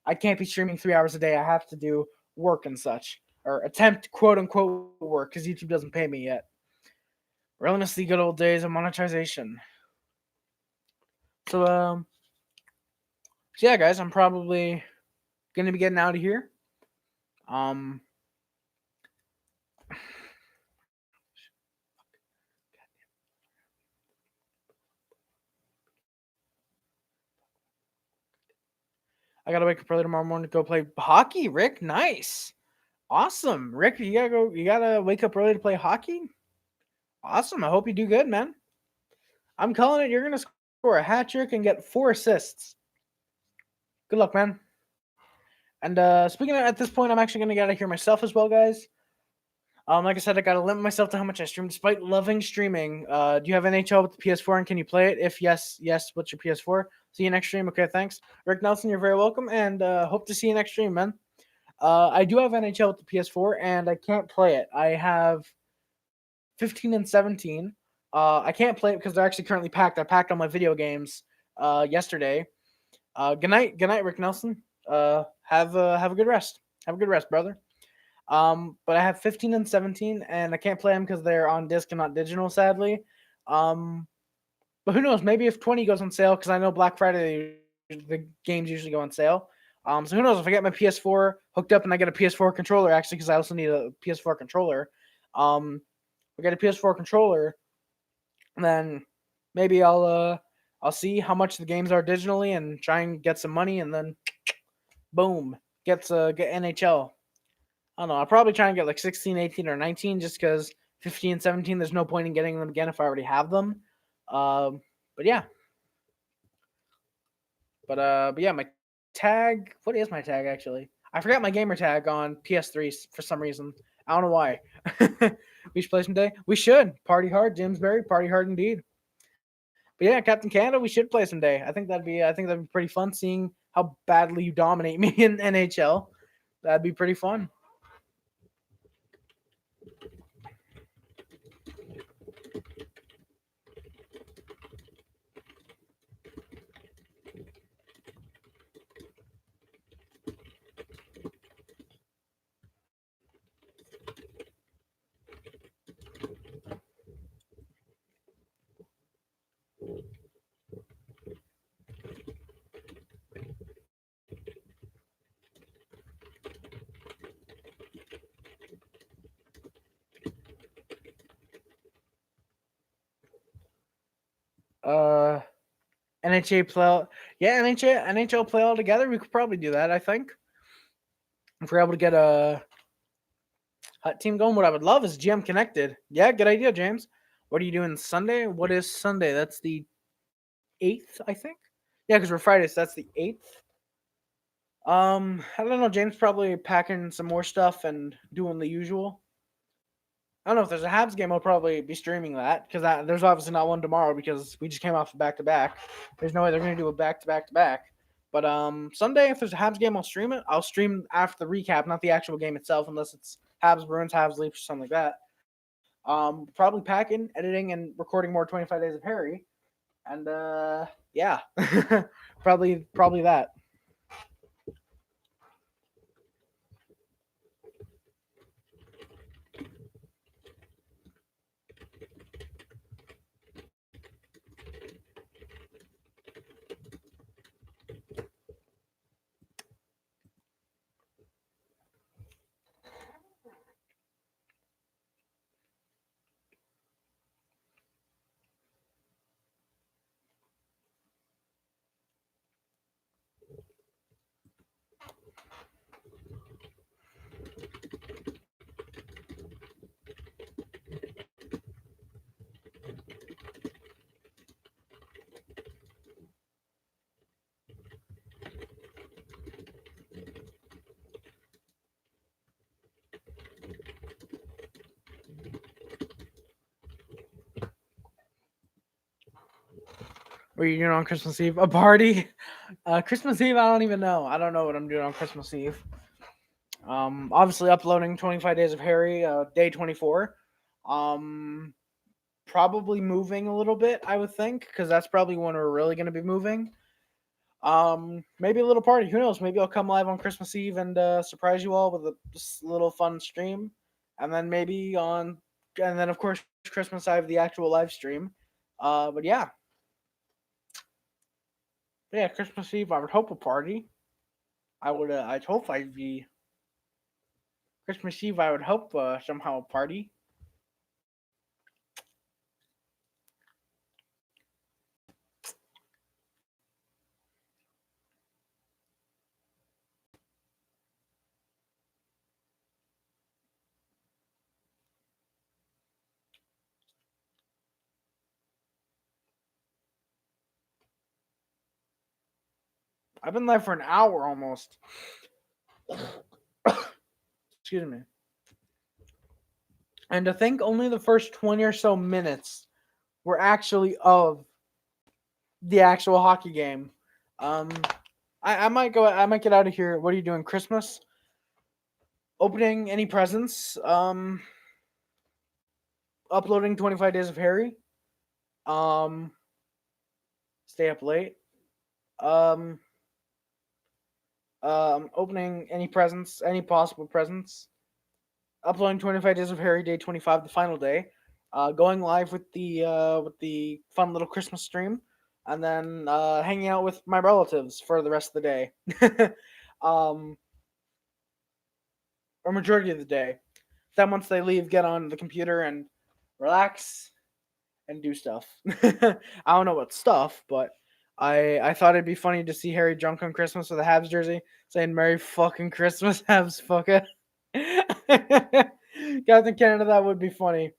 I can't be streaming 3 hours a day. I have to do work and such, or attempt quote unquote work because YouTube doesn't pay me yet. We're miss the good old days of monetization. So yeah, guys, I'm probably gonna be getting out of here. I gotta wake up early tomorrow morning to go play hockey. Rick, nice, awesome. Rick, you gotta go. You gotta wake up early to play hockey. Awesome. I hope you do good, man. I'm calling it. You're gonna score a hat trick and get 4 assists. Good luck, man. And speaking of, at this point, I'm actually gonna get out of here myself as well, guys. Like I said, I gotta limit myself to how much I stream, despite loving streaming. Do you have NHL with the PS4 and can you play it? If yes, what's your PS4? See you next stream. Okay, thanks. Rick Nelson, you're very welcome, and hope to see you next stream, man. I do have NHL with the PS4, and I can't play it. I have 15 and 17. I can't play it because they're actually currently packed. I packed all my video games yesterday. Good night, Rick Nelson. Have a good rest. Have a good rest, brother. But I have 15 and 17, and I can't play them because they're on disc and not digital, sadly. But who knows? Maybe if 20 goes on sale, because I know Black Friday the games usually go on sale. So who knows if I get my PS4 hooked up and I get a PS4 controller, actually, because I also need a PS4 controller. I get a PS4 controller, then maybe I'll see how much the games are digitally and try and get some money, and then boom, get NHL. I don't know. I'll probably try and get like 16, 18, or 19 just because 15 and 17, there's no point in getting them again if I already have them. But yeah. But yeah, my tag. What is my tag actually? I forgot my gamer tag on PS3 for some reason. I don't know why. We should play someday. We should party hard, Jimsbury. Party hard indeed. But yeah, Captain Canada, we should play someday. I think that'd be pretty fun seeing how badly you dominate me in NHL. That'd be pretty fun. Uh, NHL play, yeah, NHL play all together. We could probably do that. I think if we're able to get a hot team going. What I would love is GM connected. Yeah, good idea, James. What are you doing Sunday? What is Sunday? That's the 8th, I think. Yeah, because we're Friday, so that's the 8th. I don't know. James probably packing some more stuff and doing the usual. I don't know if there's a Habs game. I'll probably be streaming that because there's obviously not one tomorrow because we just came off a back to back. There's no way they're gonna do a back to back to back. But Sunday, if there's a Habs game, I'll stream it. I'll stream after the recap, not the actual game itself, unless it's Habs Bruins, Habs Leafs, or something like that. Probably packing, editing, and recording more 25 Days of Harry, and yeah, probably that. What are you doing on Christmas Eve? A party? Christmas Eve? I don't even know. I don't know what I'm doing on Christmas Eve. Obviously uploading 25 Days of Harry, day 24. Um, Probably moving a little bit, I would think, because that's probably when we're really going to be moving. Maybe a little party. Who knows? Maybe I'll come live on Christmas Eve and surprise you all with a just little fun stream, and then and then of course Christmas I have the actual live stream. But yeah, Christmas Eve I would hope a party. I'd hope I'd be Christmas Eve. I would hope somehow a party. I've been live for an hour almost. Excuse me. And to think only the first 20 or so minutes were actually of the actual hockey game. Um, I might go. I might get out of here. What are you doing? Christmas? Opening any presents? Uploading 25 Days of Harry. Um, stay up late. Um, opening any presents, any possible presents. Uploading 25 Days of Harry, day 25, the final day. Going live with the fun little Christmas stream, and then hanging out with my relatives for the rest of the day. um, or majority of the day. Then once they leave, get on the computer and relax and do stuff. I don't know what stuff, but I thought it'd be funny to see Harry drunk on Christmas with a Habs jersey, saying "Merry fucking Christmas, Habs, fuck it." Guys in Canada, that would be funny.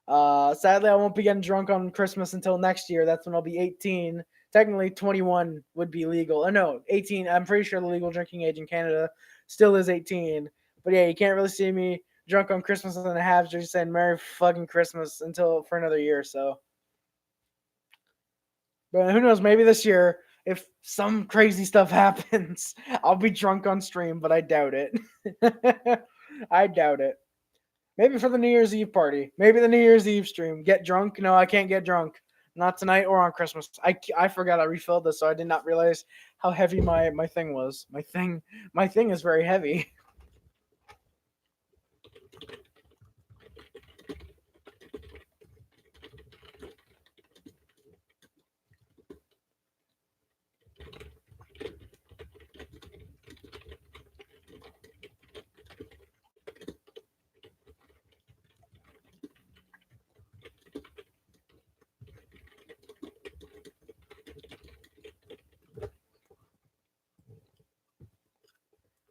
Sadly, I won't be getting drunk on Christmas until next year. That's when I'll be 18. Technically, 21 would be legal. No, 18. I'm pretty sure the legal drinking age in Canada still is 18. But yeah, you can't really see me drunk on Christmas and a Habs jersey saying "Merry fucking Christmas" until for another year or so. But who knows? Maybe this year, if some crazy stuff happens, I'll be drunk on stream. But I doubt it. I doubt it. Maybe for the New Year's Eve party. Maybe the New Year's Eve stream. Get drunk? No, I can't get drunk. Not tonight or on Christmas. I forgot I refilled this, so I did not realize how heavy my thing was. My thing is very heavy.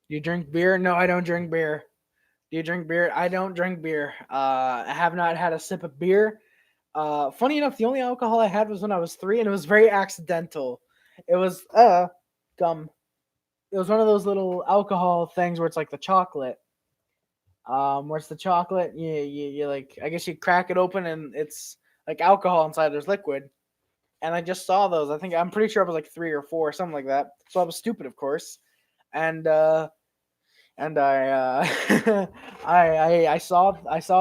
You drink beer? No, I don't drink beer. Do you drink beer? I don't drink beer. I have not had a sip of beer. Funny enough, the only alcohol I had was when I was 3, and it was very accidental. It was gum. It was one of those little alcohol things where it's like the chocolate. Where it's the chocolate, you like, I guess you crack it open and it's like alcohol inside. There's liquid, and I just saw those. I'm pretty sure I was like 3 or 4, something like that. So I was stupid, of course, and I saw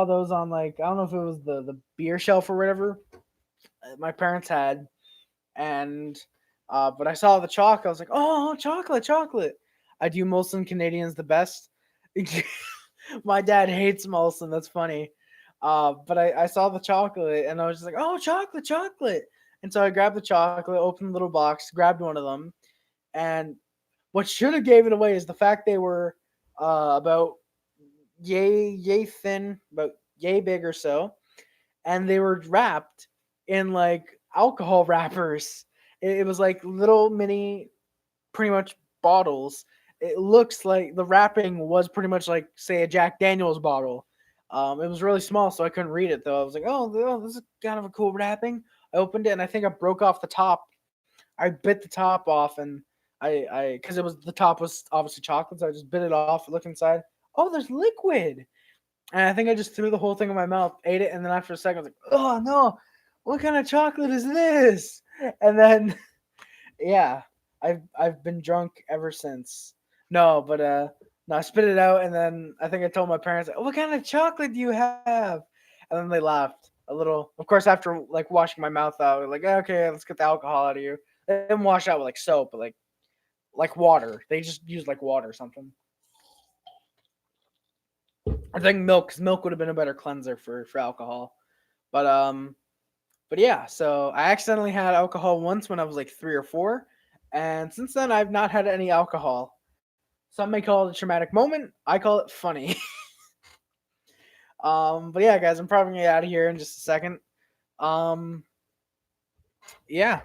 those on, like, I don't know if it was the beer shelf or whatever my parents had, and but I saw the chocolate. I was like, oh, chocolate. I do Molson Canadians the best. My dad hates Molson. That's funny. But I saw the chocolate and I was just like, oh, chocolate. And so I grabbed the chocolate, opened the little box, grabbed one of them, and what should have gave it away is the fact they were about yay thin, about yay big or so, and they were wrapped in like alcohol wrappers. It was like little mini, pretty much bottles. It looks like the wrapping was pretty much like, say, a Jack Daniels bottle. It was really small, so I couldn't read it though. I was like, oh, this is kind of a cool wrapping. I opened it and I think I broke off the top. I bit the top off, and because it was, the top was obviously chocolate, so I just bit it off, looked inside. Oh, there's liquid. And I think I just threw the whole thing in my mouth, ate it, and then after a second I was like, oh no, what kind of chocolate is this? And then yeah, I've been drunk ever since. No, but no, I spit it out, and then I think I told my parents, "What kind of chocolate do you have?" And then they laughed a little. Of course, after like washing my mouth out, like, okay, let's get the alcohol out of you. They didn't wash out with like soap, but like water. They just used like water or something. I think milk, because milk would have been a better cleanser for alcohol. But yeah, so I accidentally had alcohol once when I was like 3 or 4, and since then I've not had any alcohol. Some may call it a traumatic moment. I call it funny. But yeah, guys, I'm probably gonna get out of here in just a second. Um, yeah.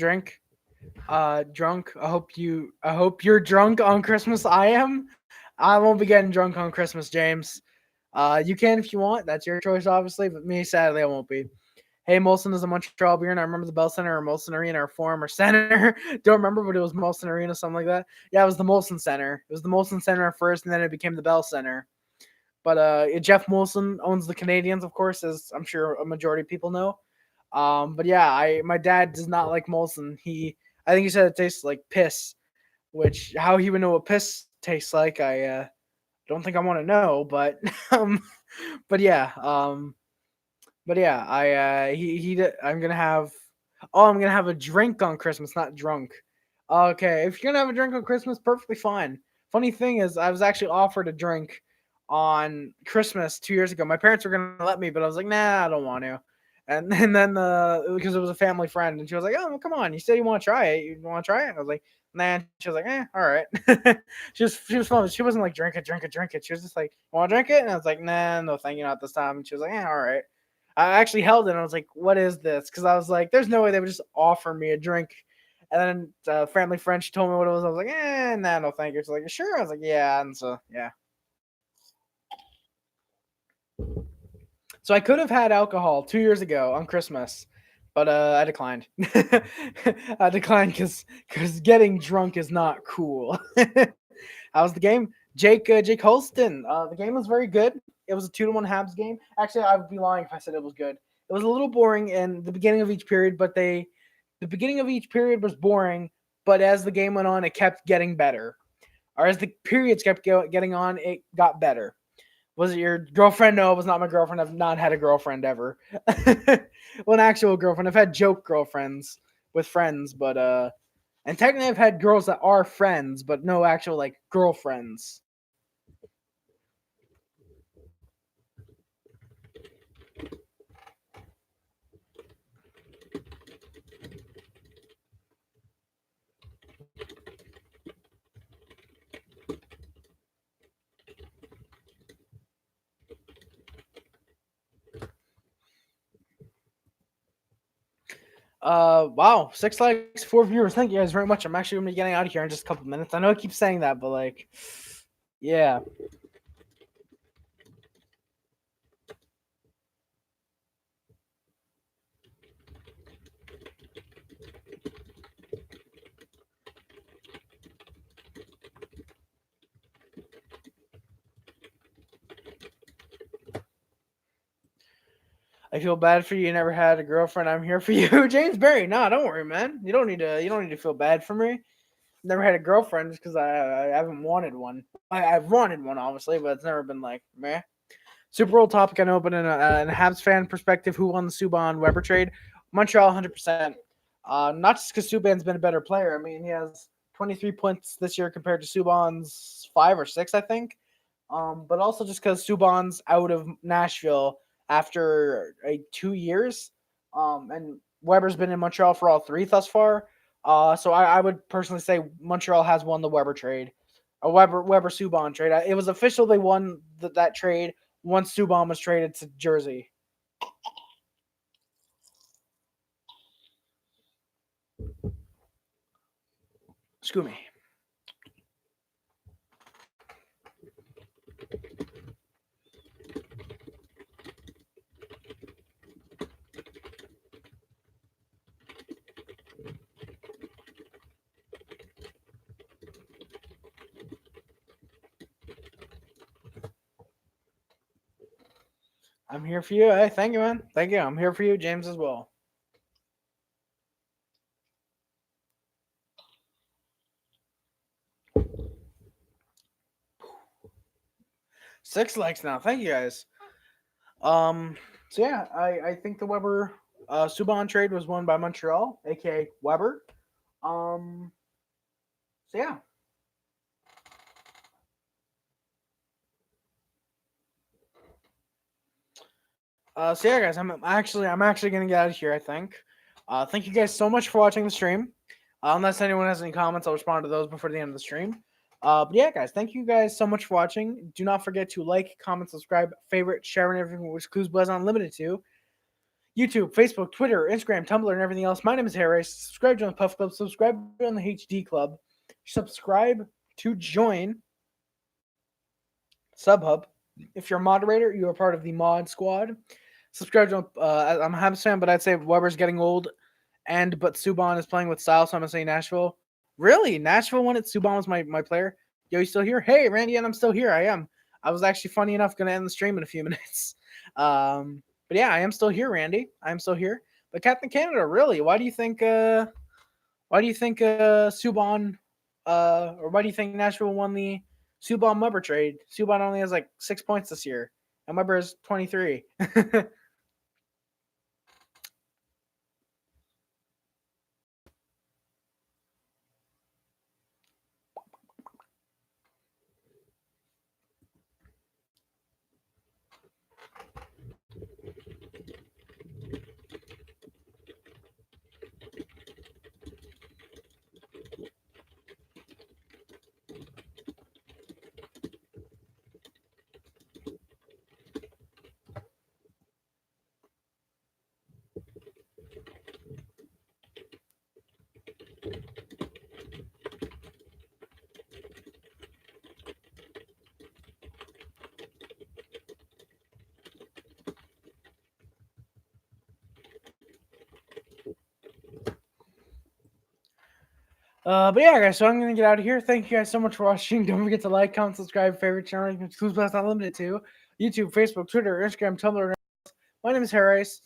drink. Drunk. I hope you're drunk on Christmas. I am. I won't be getting drunk on Christmas, James. You can if you want. That's your choice, obviously. But me, sadly, I won't be. Hey, Molson is a Montreal beer, and I remember the Bell Center or Molson Arena or Forum or Center. Don't remember, but it was Molson Arena, something like that. Yeah, it was the Molson Center. It was the Molson Center at first, and then it became the Bell Center. But Jeff Molson owns the Canadiens, of course, as I'm sure a majority of people know. But yeah, my dad does not like Molson. I think he said it tastes like piss, which how he would know what piss tastes like, I don't think I want to know. But um, but yeah, I'm gonna have. Oh, I'm gonna have a drink on Christmas, not drunk. Okay, if you're gonna have a drink on Christmas, perfectly fine. Funny thing is, I was actually offered a drink on Christmas 2 years ago. My parents were gonna let me, but I was like, nah, I don't want to. And then because it was a family friend, and she was like, oh, well, come on, you said you want to try it. You want to try it? I was like, nah. She was like, all right. she was fun. She wasn't like drink it. She was just like, want to drink it? And I was like, nah, no, thank you, not this time. And she was like, all right. I actually held it and I was like, what is this? Because I was like, there's no way they would just offer me a drink. And then family friend, she told me what it was. I was like, nah, no, thank you. She's like, sure. I was like, yeah. And so, yeah. So I could have had alcohol 2 years ago on Christmas, but I declined. I declined because getting drunk is not cool. How's the game? Jake Holston. The game was very good. It was a 2-1 Habs game. Actually, I would be lying if I said it was good. It was a little boring in the beginning of each period, but the beginning of each period was boring. But as the game went on, it kept getting better. Or as the periods kept getting on, it got better. Was it your girlfriend? No, it was not my girlfriend. I've not had a girlfriend ever. Well, an actual girlfriend. I've had joke girlfriends with friends, but and technically I've had girls that are friends, but no actual like girlfriends. Wow, 6 likes, 4 viewers. Thank you guys very much. I'm actually gonna be getting out of here in just a couple minutes. I know I keep saying that, but like, yeah. I feel bad for you. You never had a girlfriend. I'm here for you, James Barry. No, don't worry, man. You don't need to. You don't need to feel bad for me. Never had a girlfriend just because I haven't wanted one. I've wanted one, obviously, but it's never been like meh. Super old topic. I know, but in a Habs fan perspective, who won the Subban Weber trade? Montreal, 100%. Not just because Subban's been a better player. I mean, he has 23 points this year compared to Subban's 5 or 6, I think. But also just because Subban's out of Nashville after 2 years, and Weber's been in Montreal for all 3 thus far. So I would personally say Montreal has won the Weber trade, a Weber Subban trade. It was official they won that trade once Subban was traded to Jersey. Excuse me. I'm here for you. Hey, thank you, man. Thank you. I'm here for you, James, as well. 6 likes now. Thank you guys. So yeah, I think the Weber Subban trade was won by Montreal, aka Weber. So yeah. So yeah, guys, I'm actually gonna get out of here. I think. Thank you guys so much for watching the stream. Unless anyone has any comments, I'll respond to those before the end of the stream. But yeah, guys, thank you guys so much for watching. Do not forget to like, comment, subscribe, favorite, share, and everything which Clues Buzz Unlimited to. YouTube, Facebook, Twitter, Instagram, Tumblr, and everything else. My name is Harris. Subscribe to the Puff Club. Subscribe to the HD Club. Subscribe to join SubHub. If you're a moderator, you are part of the mod squad. Subscribe to. I'm a Habs fan, but I'd say Weber's getting old, but Subban is playing with style, so I'm gonna say Nashville. Really, Nashville won it. Subban was my player. Yo, you still here? Hey, Randy, and I'm still here. I am. I was actually funny enough gonna end the stream in a few minutes. But yeah, I am still here, Randy. I'm still here. But Captain Canada, really? Why do you think? Subban? Or why do you think Nashville won the Subban Weber trade? Subban only has like 6 points this year, and Weber is 23. But yeah, guys, so I'm gonna get out of here. Thank you guys so much for watching. Don't forget to like, comment, subscribe, favorite channel, exclusive plus not limited to YouTube, Facebook, Twitter, Instagram, Tumblr. My name is Harris.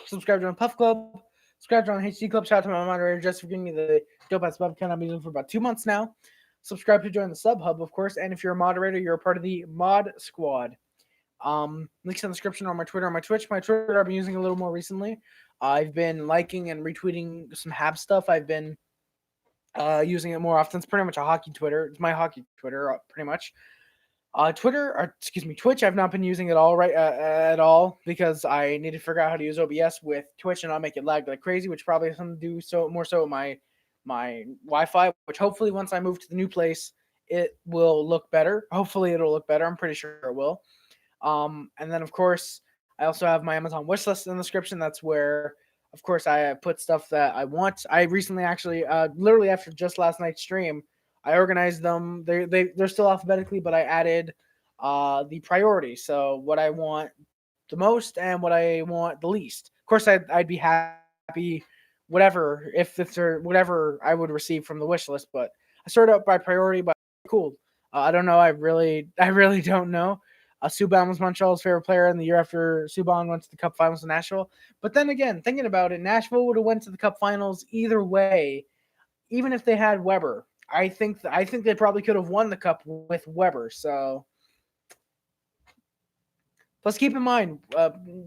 Subscribe to my Puff Club. Subscribe to my HD Club. Shout out to my moderator just for giving me the dope ass webcam I've been doing for about 2 months now. Subscribe to join the Sub Hub, of course. And if you're a moderator, you're a part of the Mod Squad. Links in the description on my Twitter, on my Twitch. My Twitter I've been using a little more recently. I've been liking and retweeting some Habs stuff. I've been using it more often. It's pretty much a hockey Twitter. It's my hockey Twitter, pretty much. Twitch. I've not been using it all at all because I need to figure out how to use OBS with Twitch and not make it lag like crazy, which probably has something to do more so with my Wi-Fi. Which hopefully once I move to the new place, it will look better. Hopefully it'll look better. I'm pretty sure it will. And then of course I also have my Amazon wish list in the description. That's where, of course, I put stuff that I want. I recently actually, literally after just last night's stream, I organized them. They're still alphabetically, but I added the priority. So what I want the most and what I want the least. Of course, I'd be happy whatever if there whatever I would receive from the wish list. But I sorted out by priority. But cool. I don't know. I really don't know. Subban was Montreal's favorite player in the year after Subban went to the Cup Finals in Nashville. But then again, thinking about it, Nashville would have went to the Cup Finals either way, even if they had Weber. I think they probably could have won the Cup with Weber. So let's keep in mind,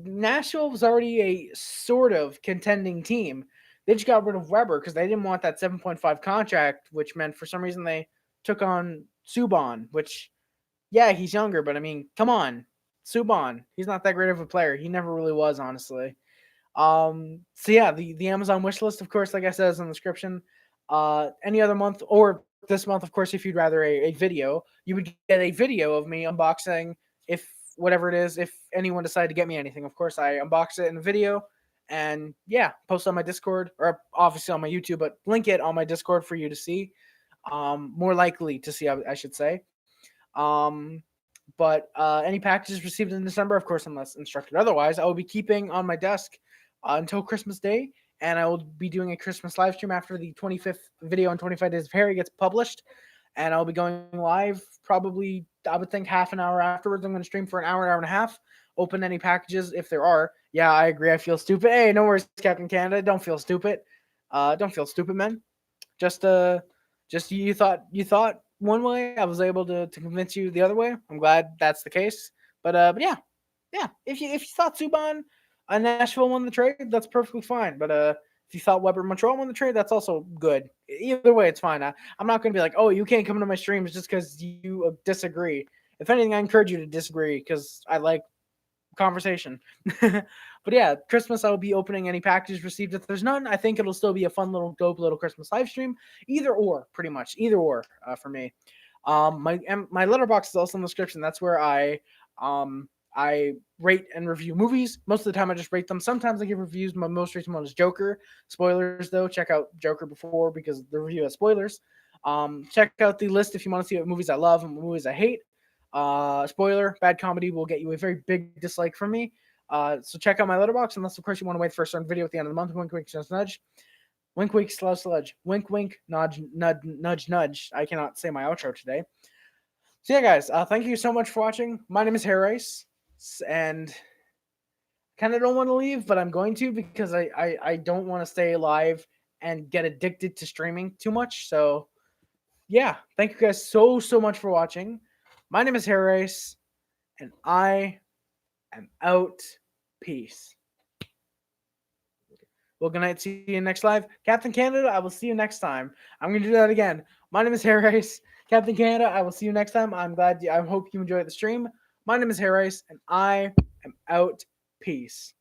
Nashville was already a sort of contending team. They just got rid of Weber because they didn't want that 7.5 contract, which meant for some reason they took on Subban, which, yeah, he's younger, but I mean, come on. Subban, he's not that great of a player. He never really was, honestly. So yeah, the Amazon wish list, of course, like I said, is in the description. Any other month or this month, of course, if you'd rather a video, you would get a video of me unboxing if whatever it is, if anyone decided to get me anything. Of course, I unbox it in a video and yeah, post on my Discord or obviously on my YouTube, but link it on my Discord for you to see. More likely to see, I should say. But any packages received in December, of course, unless instructed otherwise, I will be keeping on my desk until Christmas Day, and I will be doing a Christmas live stream after the 25th video on 25 Days of Harry gets published, and I'll be going live probably, I would think, half an hour afterwards. I'm going to stream for an hour and a half, open any packages if there are. Yeah, I agree. I feel stupid. Hey, no worries, Captain Canada. Don't feel stupid. Don't feel stupid, man. Just you thought one way, I was able to convince you the other way. I'm glad that's the case. But yeah. If you thought Subban Nashville won the trade, that's perfectly fine. But if you thought Weber Montreal won the trade, that's also good. Either way, it's fine. I'm not going to be like, oh, you can't come to my streams just because you disagree. If anything, I encourage you to disagree because I like conversation. But yeah, Christmas I will be opening any packages received. If there's none, I think it'll still be a fun little dope little Christmas live stream. Either or, pretty much either or for me. My letterbox is also in the description. That's where I I rate and review movies. Most of the time, I just rate them. Sometimes I give reviews. My most recent one is Joker. Spoilers, though. Check out Joker before because the review has spoilers. Check out the list if you want to see what movies I love and what movies I hate. Spoiler: bad comedy will get you a very big dislike from me. So check out my letterbox, unless of course you want to wait for a certain video at the end of the month. Wink, wink, nudge, nudge. Wink, wink, sludge. Wink, wink, nudge, nudge, nudge, nudge. I cannot say my outro today. So yeah, guys, thank you so much for watching. My name is Harris, and kind of don't want to leave, but I'm going to because I don't want to stay alive and get addicted to streaming too much. So yeah, thank you guys so much for watching. My name is Harris, and I am out. Peace. Well, good night. See you next live. Captain Canada, I will see you next time. I'm going to do that again. My name is Harris. Captain Canada, I will see you next time. I hope you enjoyed the stream. My name is Harris, and I am out. Peace.